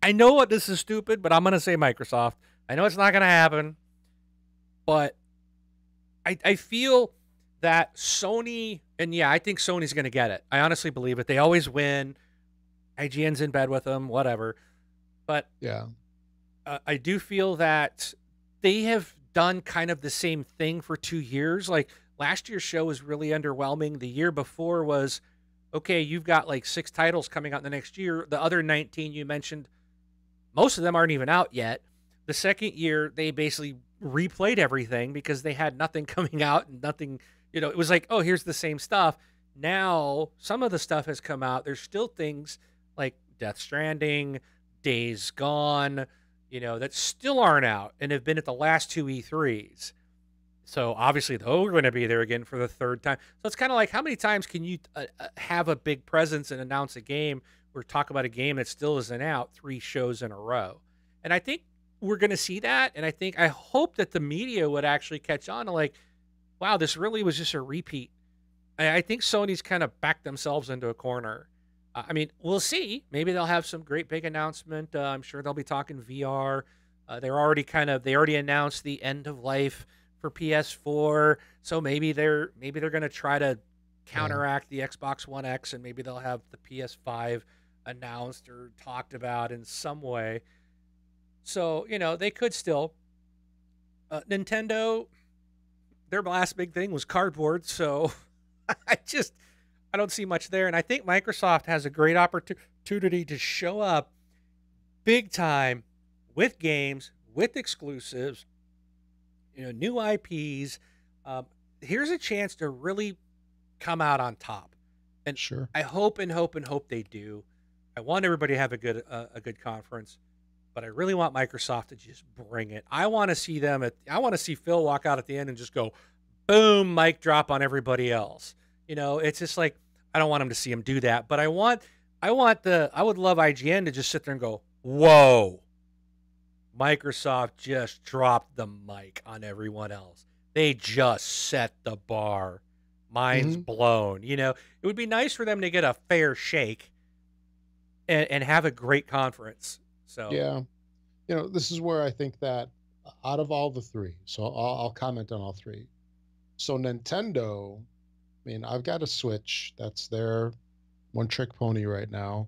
I know what this is stupid, but I'm gonna say Microsoft. I know it's not gonna happen, but I feel that Sony, and yeah, I think Sony's gonna get it. I honestly believe it. They always win. IGN's in bed with them, whatever. But yeah. I do feel that they have done kind of the same thing for 2 years. Like last year's show was really underwhelming. The year before was okay. You've got like 6 titles coming out in the next year. The other 19 you mentioned, most of them aren't even out yet. The second year, they basically replayed everything because they had nothing coming out and nothing. It was like, oh, here's the same stuff. Now some of the stuff has come out. There's still things like Death Stranding, Days Gone, that still aren't out and have been at the last two E3s. So obviously they're going to be there again for the third time. So it's kind of like how many times can you have a big presence and announce a game or talk about a game that still isn't out 3 shows in a row? And I think we're going to see that. And I hope that the media would actually catch on to like, wow, this really was just a repeat. I think Sony's kind of backed themselves into a corner. I mean, we'll see. Maybe they'll have some great big announcement. I'm sure they'll be talking VR. They already announced the end of life for PS4, so maybe they're going to try to Yeah. counteract the Xbox One X, and maybe they'll have the PS5 announced or talked about in some way. So they could still. Nintendo, their last big thing was cardboard, so I just I don't see much there, and I think Microsoft has a great opportunity to show up big time with games, with exclusives, new IPs. Um, Here's a chance to really come out on top, and Sure. I hope and hope and hope they do. I want everybody to have a good conference, but I really want Microsoft to just bring it. I want to see I want to see Phil walk out at the end and just go, boom, mic drop on everybody else. It's just like I don't want him to see him do that, but I would love IGN to just sit there and go, whoa, Microsoft just dropped the mic on everyone else. They just set the bar. Mind's Hmm. blown. It would be nice for them to get a fair shake and have a great conference. So, Yeah. This is where I think that out of all the three, so I'll comment on all three. So Nintendo, I mean, I've got a Switch. That's their one trick pony right now,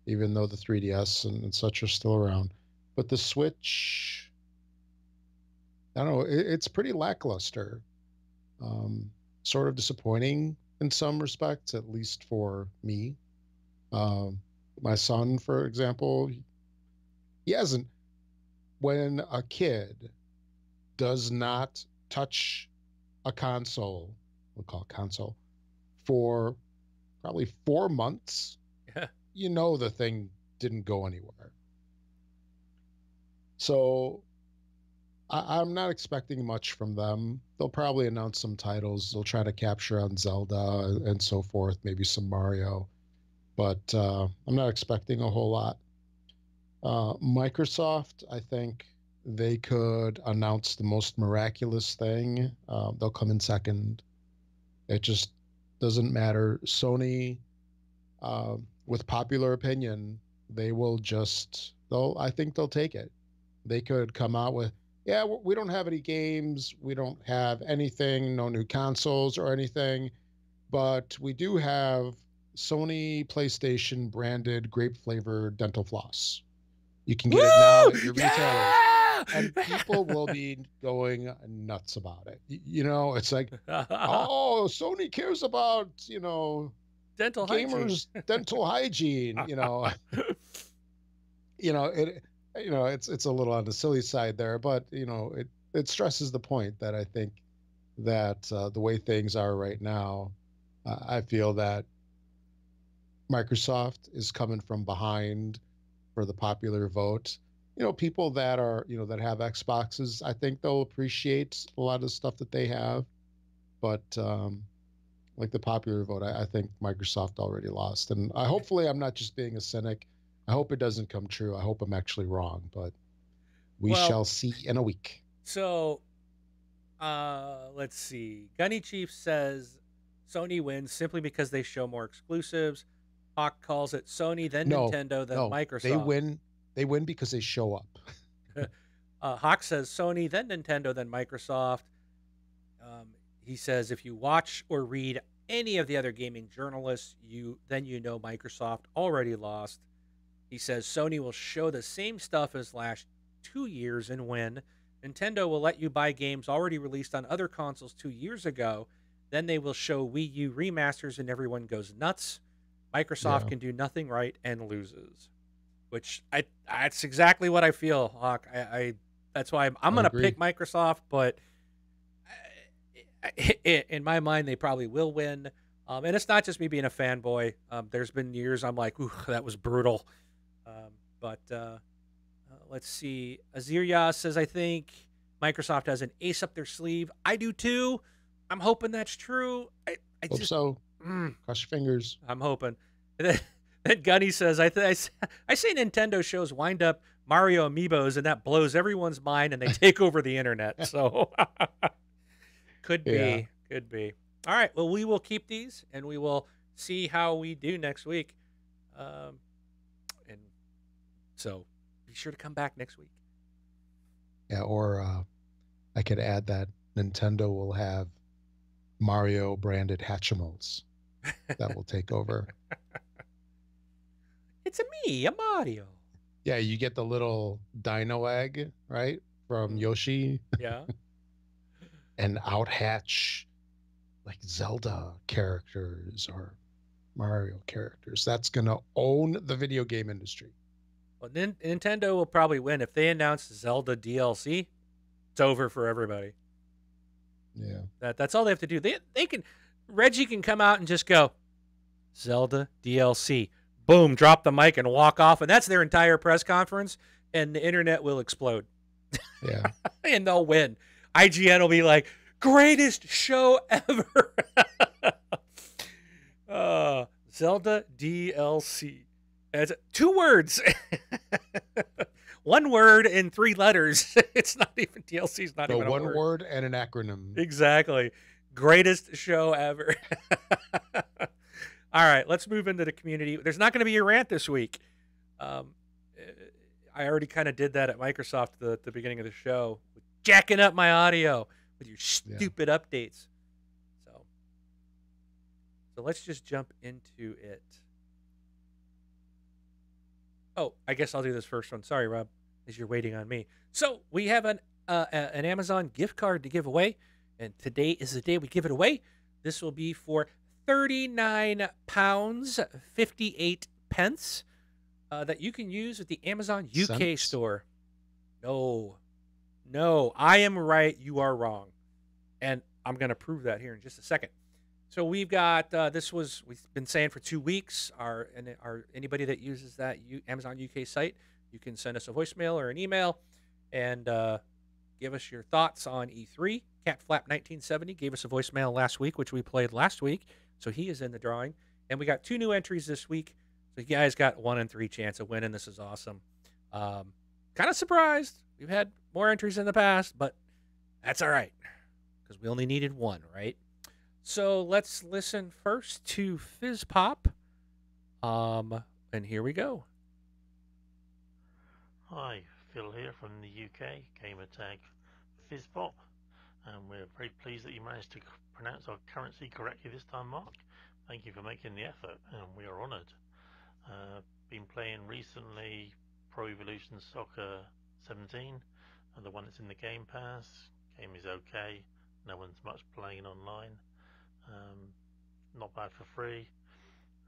even though the 3DS and such are still around. But the Switch, I don't know, it's pretty lackluster. Um, Sort of disappointing in some respects, at least for me. Um, my son, for example, he hasn't. When a kid does not touch a console, we'll call it console, for probably 4 months, yeah. the thing didn't go anywhere. So I'm not expecting much from them. They'll probably announce some titles. They'll try to capture on Zelda and so forth, maybe some Mario, but I'm not expecting a whole lot. Microsoft, I think they could announce the most miraculous thing. They'll come in second. It just doesn't matter. Sony, with popular opinion, I think they'll take it. They could come out with, yeah, we don't have any games. We don't have anything, no new consoles or anything, but we do have Sony PlayStation branded grape flavor dental floss. You can get it now Woo! at your retailers, Yeah! and people will be going nuts about it. It's like, oh, Sony cares about, Dental hygiene. gamers' dental hygiene. It, it's a little on the silly side there, but it stresses the point that I think that the way things are right now, I feel that Microsoft is coming from behind for the popular vote. People that are, that have Xboxes, I think they'll appreciate a lot of the stuff that they have. But like the popular vote, I think Microsoft already lost. And hopefully I'm not just being a cynic. I hope it doesn't come true. I hope I'm actually wrong, but we Well, shall see in a week. so let's see. Gunny Chief says Sony wins simply because they show more exclusives. Hawk calls it Sony, then No, Nintendo, then no, they Microsoft. win. They win because they show up. Hawk says Sony, then Nintendo, then Microsoft. He says if you watch or read any of the other gaming journalists, you know Microsoft already lost. He says Sony will show the same stuff as last 2 years and win. Nintendo will let you buy games already released on other consoles 2 years ago. Then they will show Wii U remasters and everyone goes nuts. Microsoft Yeah, can do nothing right and loses. Which that's exactly what I feel, Hawk. I that's why I'm I going to agree. pick Microsoft, but in my mind, they probably will win. And it's not just me being a fanboy. There's been years I'm like, ooh, that was brutal. But let's see. Azir says, I think Microsoft has an ace up their sleeve. I do too. I'm hoping that's true. I Hope just, so. Cross your fingers. I'm hoping. And then Gunny says, I say Nintendo shows wind up Mario amiibos and that blows everyone's mind and they take over the internet. So could Yeah. be. Could be. All right. Well, we will keep these and we will see how we do next week. And so be sure to come back next week. Yeah. Or I could add that Nintendo will have Mario branded Hatchimals that will take over. It's a me, a Mario. Yeah, you get the little dino egg, right? From Yoshi Yeah. and outhatch like Zelda characters or Mario characters. That's going to own the video game industry. Well, Nintendo will probably win if they announce Zelda DLC. It's over for everybody. Yeah. That's all they have to do. They can Reggie can come out and just go Zelda DLC. Boom, drop the mic and walk off, and that's their entire press conference, and the internet will explode. Yeah. And they'll win. IGN will be like, greatest show ever. Zelda DLC. It's 2 words. 1 word in 3 letters. It's not even DLC. It's not So even a one word. word and an acronym. Exactly. Greatest show ever. All right, let's move into the community. There's not going to be a rant this week. I already kind of did that at Microsoft at the beginning of the show, jacking up my audio with your stupid updates. So let's just jump into it. Oh, I guess I'll do this first one. Sorry, Rob, as you're waiting on me. So we have an Amazon gift card to give away, and today is the day we give it away. This will be for £39.58 that you can use at the Amazon UK Cents? store. No, I am right. You are wrong, and I'm going to prove that here in just a second. So we've got we've been saying for 2 weeks. Our anybody that uses that Amazon UK site, you can send us a voicemail or an email, and give us your thoughts on E3. CatFlap1970 gave us a voicemail last week, which we played last week, so he is in the drawing. And we got 2 new entries this week, so you guys got 1 in 3 chance of winning. This is awesome. Kind of surprised. We've had more entries in the past, but that's all right because we only needed 1, right? So let's listen first to Fizz Pop. And here we go. Hi, Phil here from the UK, gamertag FizzPop, and we're very pleased that you managed to pronounce our currency correctly this time, Mark. Thank you for making the effort, and we are honoured. Been playing recently Pro Evolution Soccer 17, and the one that's in the Game Pass. Game is okay, no one's much playing online. Not bad for free.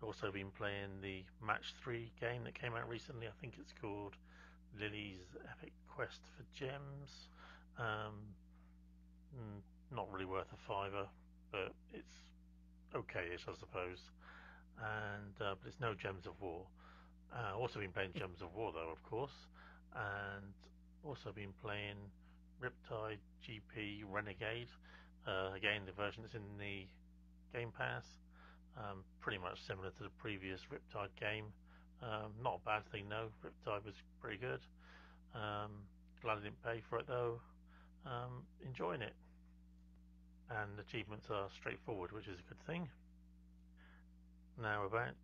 Also been playing the Match 3 game that came out recently. I think it's called Lily's Epic Quest for Gems. not really worth a fiver, but it's okay-ish, I suppose. And but it's no Gems of War. Also been playing Gems of War though, of course, and also been playing Riptide GP Renegade. Again, the version that's in the Game Pass. Pretty much similar to the previous Riptide game. Not a bad thing, no. Riptide was pretty good. Glad I didn't pay for it though. Enjoying it. And achievements are straightforward, which is a good thing. Now about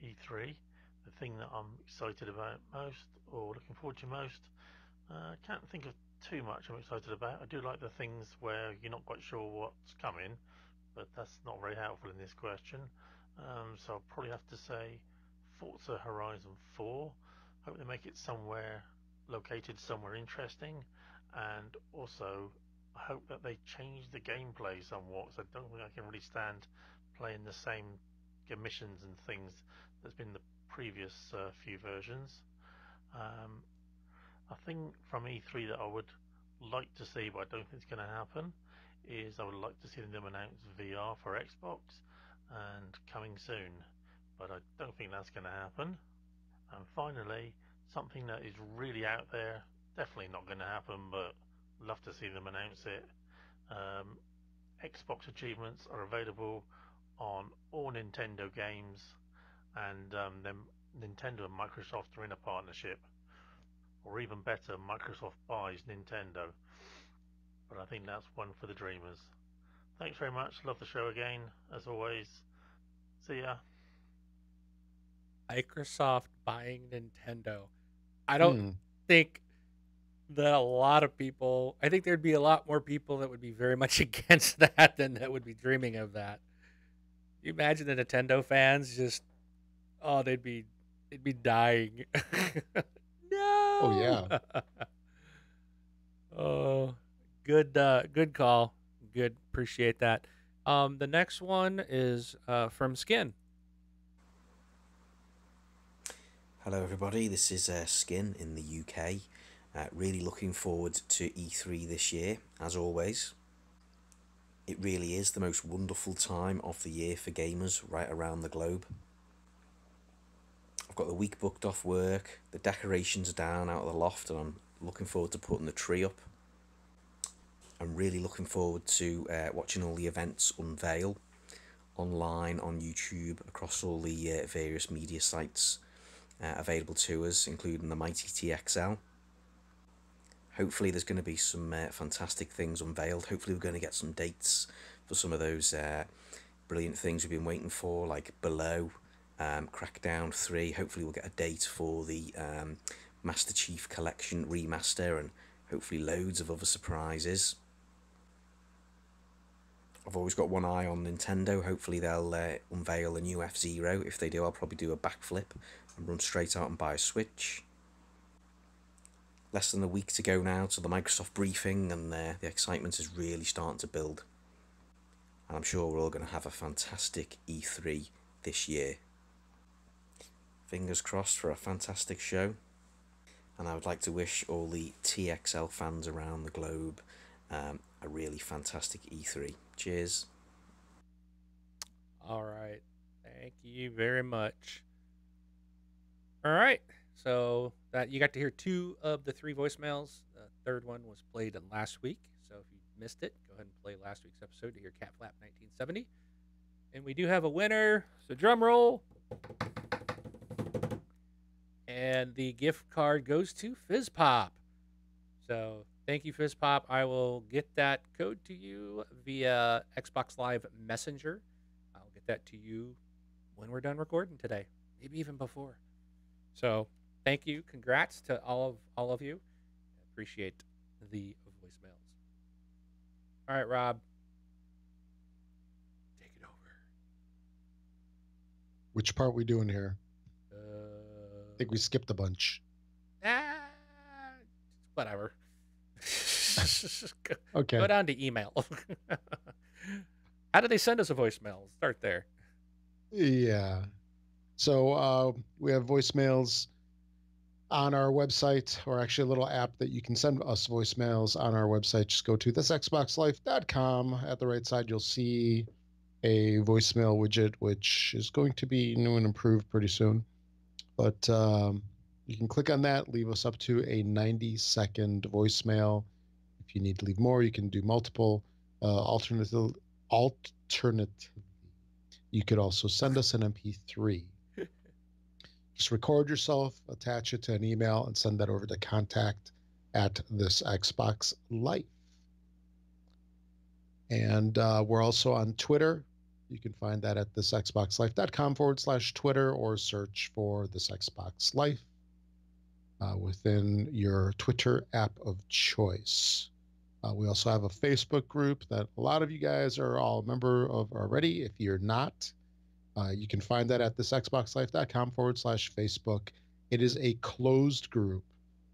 E3, the thing that I'm excited about most, or looking forward to most. Can't think of too much I'm excited about. I do like the things where you're not quite sure what's coming, but that's not very helpful in this question. So I'll probably have to say Forza Horizon 4. Hope they make it located somewhere interesting, and also I hope that they change the gameplay somewhat, because I don't think I can really stand playing the same missions and things that's been the previous few versions. A thing from E3 that I would like to see, but I don't think it's going to happen, is I would like to see them announce VR for Xbox and coming soon, but I don't think that's going to happen. And finally, something that is really out there, definitely not going to happen, but love to see them announce it. Xbox achievements are available on all Nintendo games, and then Nintendo and Microsoft are in a partnership, or even better, Microsoft buys Nintendo. But I think that's one for the dreamers. Thanks very much. Love the show again, as always. See ya. Microsoft buying Nintendo. I don't think that a lot of people, I think there'd be a lot more people that would be very much against that than that would be dreaming of that. You imagine the Nintendo fans just, oh, they'd be dying. No. Oh yeah. Oh, good call. Good, appreciate that. The next one is from Skin. Hello everybody, this is Skin in the UK. Really looking forward to E3 this year, as always. It really is the most wonderful time of the year for gamers right around the globe. I've got the week booked off work, the decorations are down out of the loft, and I'm looking forward to putting the tree up. I'm really looking forward to watching all the events unveil online, on YouTube, across all the various media sites available to us, including the Mighty TXL. Hopefully there's going to be some fantastic things unveiled. Hopefully we're going to get some dates for some of those brilliant things we've been waiting for, like Below, Crackdown 3. Hopefully we'll get a date for the Master Chief Collection remaster, and hopefully loads of other surprises. I've always got one eye on Nintendo. Hopefully they'll unveil a new F-Zero. If they do, I'll probably do a backflip and run straight out and buy a Switch. Less than a week to go now to the Microsoft briefing, and the excitement is really starting to build. And I'm sure we're all going to have a fantastic E3 this year. Fingers crossed for a fantastic show. And I would like to wish all the TXL fans around the globe a really fantastic E3. Cheers. All right. Thank you very much. All right. So that you got to hear 2 of the 3 voicemails. The third one was played last week. So if you missed it, go ahead and play last week's episode to hear Cat Flap 1970. And we do have a winner. So drum roll. And the gift card goes to Fizz Pop. So thank you, Fizz Pop. I will get that code to you via Xbox Live Messenger. I'll get that to you when we're done recording today, maybe even before. So thank you. Congrats to all of you. Appreciate the voicemails. All right, Rob. Take it over. Which part we doing here? I think we skipped a bunch. Whatever. Okay. Go down to email. How do they send us a voicemail? Start there. Yeah. So we have voicemails on our website, or actually a little app that you can send us voicemails on our website. Just go to thisxboxlife.com. At the right side, you'll see a voicemail widget, which is going to be new and improved pretty soon. But you can click on that, leave us up to a 90-second voicemail. If you need to leave more, you can do multiple. Alternatively, you could also send us an MP3. Just record yourself, attach it to an email, and send that over to contact@thisxboxlife. And we're also on Twitter. You can find that at thisxboxlife.com/Twitter, or search for This Xbox Life within your Twitter app of choice. We also have a Facebook group that a lot of you guys are all a member of already. If you're not, you can find that at thisxboxlife.com/Facebook. It is a closed group,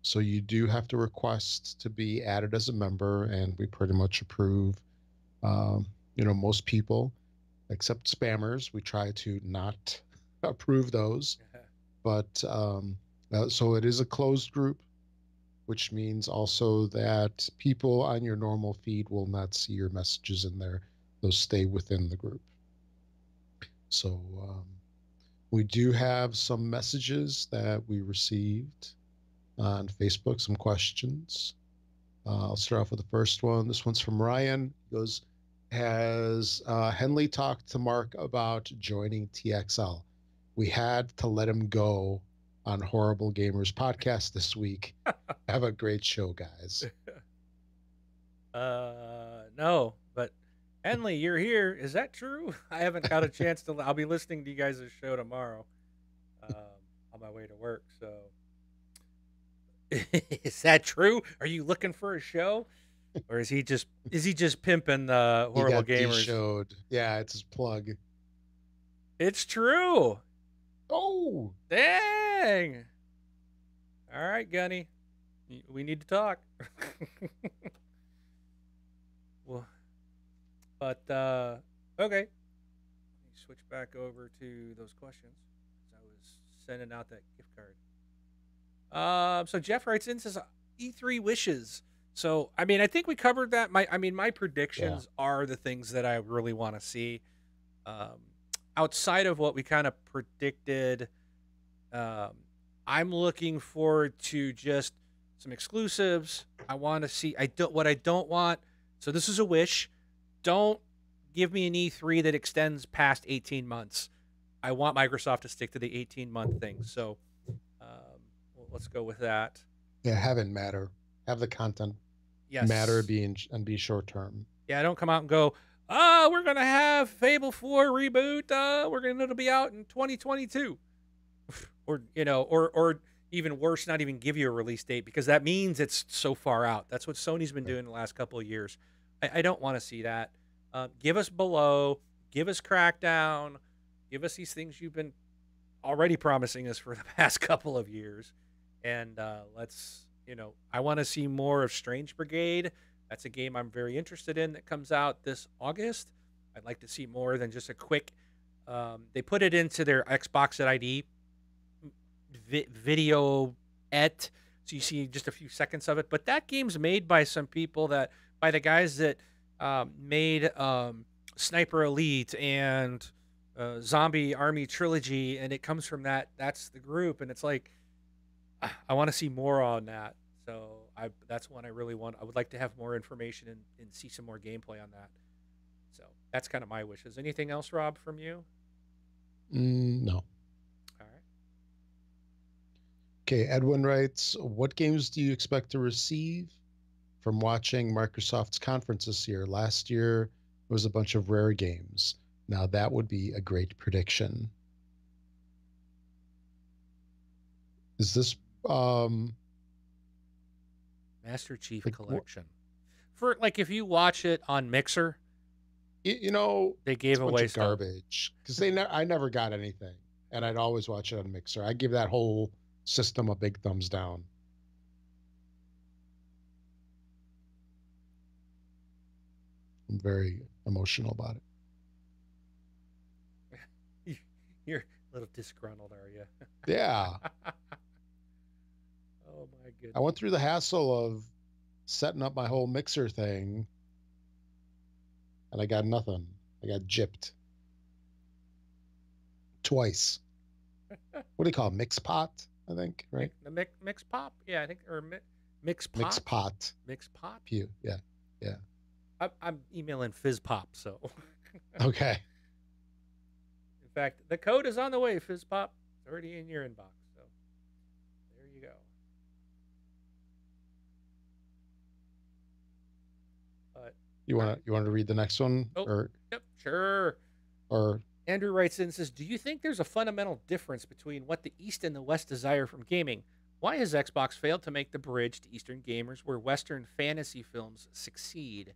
so you do have to request to be added as a member, and we pretty much approve, most people, except spammers. We try to not approve those. But so it is a closed group, which means also that people on your normal feed will not see your messages in there. Those stay within the group. So we do have some messages that we received on Facebook, some questions. I'll start off with the first one. This one's from Ryan. He goes, has Henley talked to Mark about joining TXL? We had to let him go on Horrible Gamers podcast this week. Have a great show, guys. No, but Henley, you're here. Is that true? I haven't got a chance to. I'll be listening to you guys' show tomorrow on my way to work. So, is that true? Are you looking for a show, or is he just pimping the Horrible Gamers? Showed. Yeah, it's his plug. It's true. Oh, dang! All right, Gunny, we need to talk. Well, but okay. Let me switch back over to those questions. I was sending out that gift card. So Jeff writes in, says E3 wishes. So I mean, I think we covered that. My predictions are the things that I really want to see. Outside of what we kind of predicted, I'm looking forward to just some exclusives. I want to see. What I don't want. So this is a wish. Don't give me an E3 that extends past 18 months. I want Microsoft to stick to the 18-month thing. So let's go with that. Yeah, have it matter. Have the content matter and be short term. Yeah, don't come out and go, we're going to have Fable 4 reboot. It'll be out in 2022. Or even worse, not even give you a release date, because that means it's so far out. That's what Sony's been doing the last couple of years. I don't want to see that. Give us Below, give us Crackdown, give us these things you've been already promising us for the past couple of years. And I want to see more of Strange Brigade. That's a game I'm very interested in that comes out this August. I'd like to see more than just a quick, they put it into their Xbox ID video et, so you see just a few seconds of it. But that game's made by some people by the guys that made Sniper Elite and Zombie Army Trilogy, and it comes from that's the group, and it's like, I want to see more on that. So that's one I really want. I would like to have more information and see some more gameplay on that. So that's kind of my wishes. Anything else, Rob, from you? No. All right. Okay, Edwin writes, what games do you expect to receive from watching Microsoft's conference this year? Last year, it was a bunch of rare games. Now that would be a great prediction. Is this Master Chief Collection? For if you watch it on Mixer, they gave away garbage, because I never got anything, and I'd always watch it on Mixer. I give that whole system a big thumbs down. I'm very emotional about it. You're a little disgruntled, are you? Yeah. Oh my goodness. I went through the hassle of setting up my whole mixer thing, and I got nothing. I got gypped twice. What do you call it? Mix pot, I think, right? The mix pop, yeah, I think, or mix pot. Mix pot. Mix pot. Yeah. I'm emailing Fizz Pop, so. Okay. In fact, the code is on the way, Fizz Pop. It's already in your inbox, so there you go. But You want to read the next one? Oh, yep, sure. Or Andrew writes in and says, do you think there's a fundamental difference between what the East and the West desire from gaming? Why has Xbox failed to make the bridge to Eastern gamers where Western fantasy films succeed?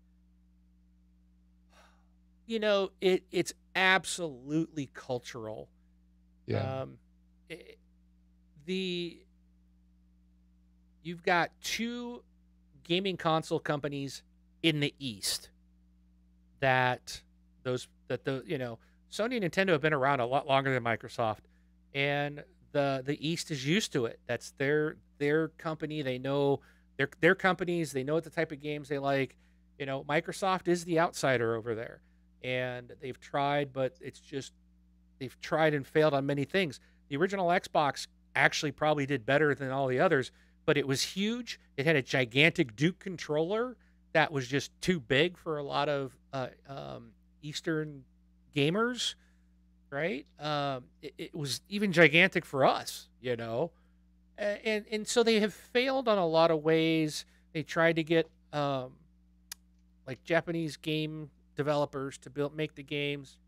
You know, it's absolutely cultural. yeah. You've got two gaming console companies in the East that Sony and Nintendo have been around a lot longer than Microsoft, and the East is used to it. That's their company. They know their companies. They know what the type of games they like. You know, Microsoft is the outsider over there, and they've tried, but they've tried and failed on many things. The original Xbox actually probably did better than all the others, but it was huge. It had a gigantic Duke controller that was just too big for a lot of Eastern gamers, right? It was even gigantic for us, you know, and so they have failed on a lot of ways. They tried to get like Japanese game developers to make the games,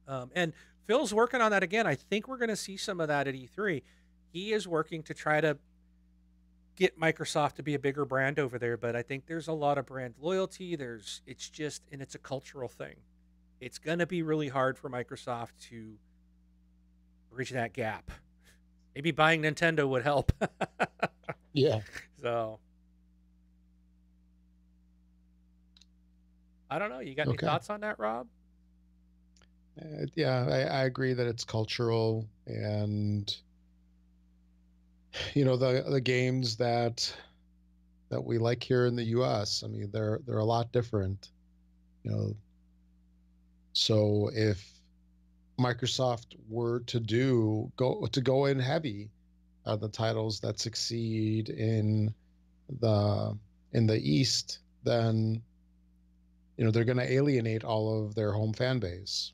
and Phil's working on that again. I think we're going to see some of that at E3. He is working to try to get Microsoft to be a bigger brand over there, but I think there's a lot of brand loyalty. It's a cultural thing. It's going to be really hard for Microsoft to bridge that gap. Maybe buying Nintendo would help. Yeah. So, I don't know. You got any Okay. thoughts on that, Rob? Yeah, I agree that it's cultural, and you know, the games that we like here in the US, I mean, they're a lot different, you know. So if Microsoft were to go in heavy on the titles that succeed in the East, then you know they're going to alienate all of their home fan base.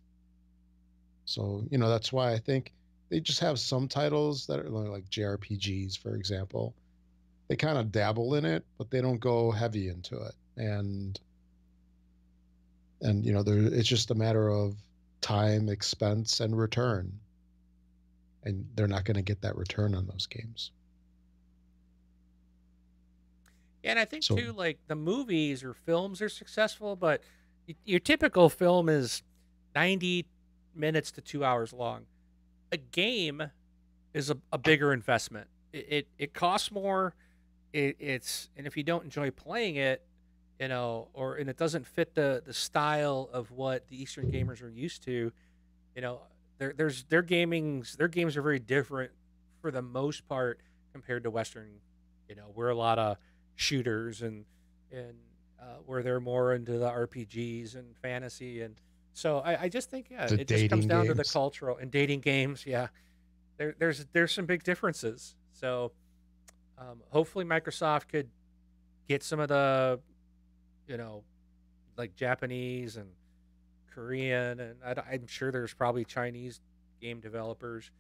So, you know, that's why I think they just have some titles that are like JRPGs, for example. They kind of dabble in it, but they don't go heavy into it. And you know, it's just a matter of time, expense, and return. And they're not going to get that return on those games. Yeah, and I think So- too, like the movies or films are successful, but your typical film is 90 minutes to 2 hours long. A game is a bigger investment. It costs more. And if you don't enjoy playing it, you know, and it doesn't fit the style of what the Eastern gamers are used to, you know, their games are very different for the most part compared to Western. You know, we're a lot of shooters and where they're more into the RPGs and fantasy, and so I just think The it just comes dating down to the games. cultural and dating games. Yeah, there's some big differences. So hopefully Microsoft could get some of the, you know, like Japanese and Korean, and I'm sure there's probably Chinese game developers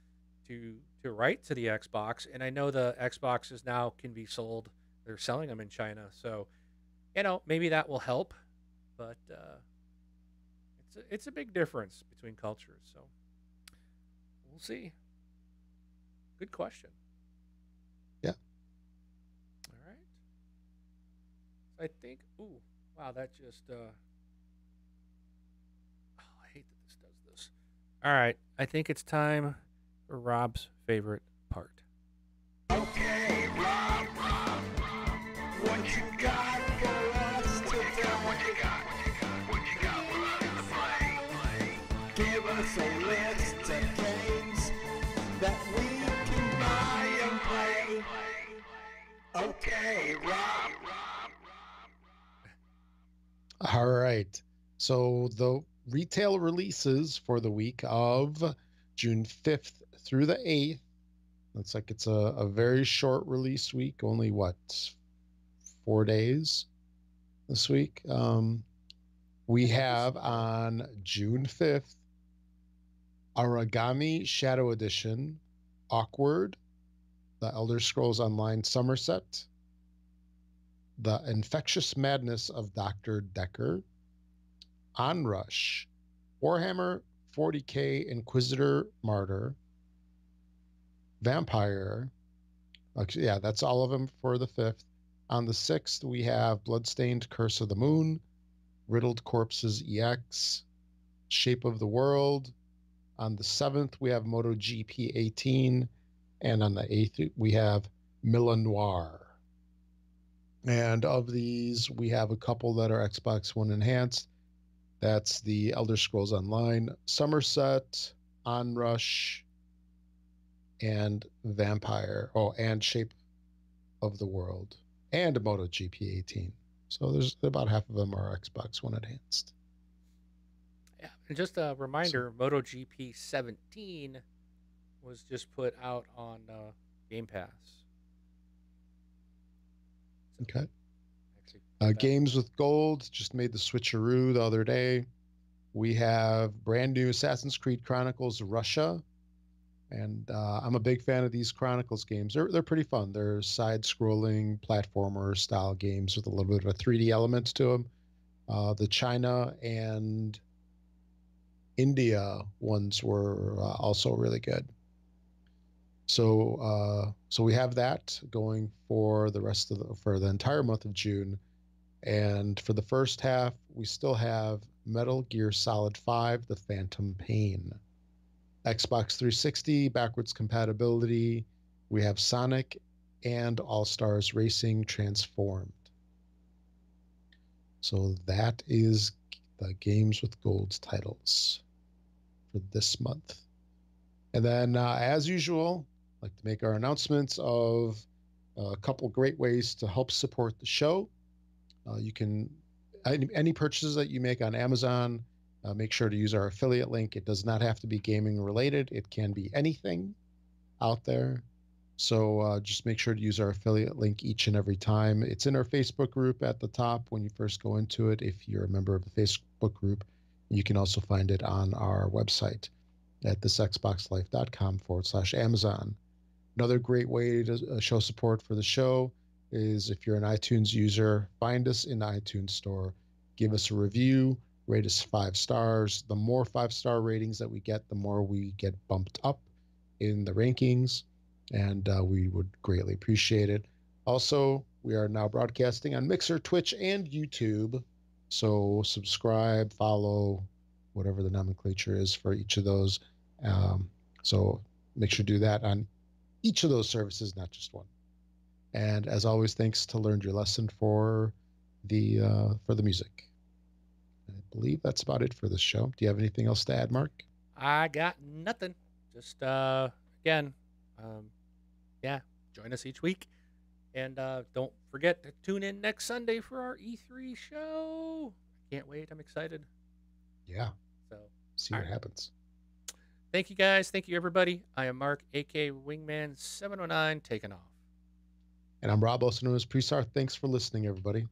to write to the Xbox. And I know the Xboxes now can be sold; they're selling them in China, so you know maybe that will help. But it's a big difference between cultures, so we'll see. Good question. Yeah. All right. So I think. Ooh, wow! That just. Oh, I hate that this does this. All right, I think it's time for Rob's favorite part. Okay, Rob, what you got for us today? What you got for us to play? Give us a list of games that we can buy and play. Okay, Rob. All right. So the retail releases for the week of June 5th through the 8th. Looks like it's a very short release week, only what, 4 days this week. We have on June 5th Origami Shadow Edition, Awkward, The Elder Scrolls Online Somerset, The Infectious Madness of Dr. Decker, Onrush, Warhammer 40k Inquisitor Martyr, Vampire. Actually, yeah, that's all of them for the 5th. On the 6th, we have Bloodstained Curse of the Moon, Riddled Corpses EX, Shape of the World. On the 7th, we have MotoGP 18. And on the 8th, we have Milanoir. And of these, we have a couple that are Xbox One enhanced. That's the Elder Scrolls Online, Somerset, Onrush, and Vampire. Oh, and Shape of the World, and MotoGP 18. So there's about half of them are Xbox One enhanced. Yeah, and just a reminder, MotoGP 17 was just put out on Game Pass. So Okay. actually, Games with Gold just made the switcheroo the other day. We have brand new Assassin's Creed Chronicles Russia. And I'm a big fan of these Chronicles games. They're pretty fun. They're side-scrolling platformer style games with a little bit of a 3D element to them. The China and India ones were also really good. So we have that going for the entire month of June. And for the first half, we still have Metal Gear Solid 5: The Phantom Pain. Xbox 360 backwards compatibility. We have Sonic and All Stars Racing Transformed. So that is the Games with Gold titles for this month. And then, as usual, I'd like to make our announcements of a couple great ways to help support the show. You can, any purchases that you make on Amazon, make sure to use our affiliate link. It does not have to be gaming related. It can be anything out there. So just make sure to use our affiliate link each and every time. It's in our Facebook group at the top when you first go into it. If you're a member of the Facebook group, you can also find it on our website at thisxboxlife.com/Amazon. Another great way to show support for the show is if you're an iTunes user, find us in the iTunes store, give us a review, rate us 5 stars. The more 5-star ratings that we get, the more we get bumped up in the rankings, and we would greatly appreciate it. Also, we are now broadcasting on Mixer, Twitch, and YouTube. So subscribe, follow, whatever the nomenclature is for each of those. So make sure to do that on each of those services, not just one. And as always, thanks to Learned Your Lesson for the music. I believe that's about it for this show. Do you have anything else to add, Mark? I got nothing. Just again, yeah, join us each week, and don't forget to tune in next Sunday for our E3 show. Can't wait. I'm excited. Yeah. So See what happens. thank you guys. Thank you everybody. I am Mark, aka Wingman 709, taking off. And I'm Rob, also known as Presar. Thanks for listening, everybody.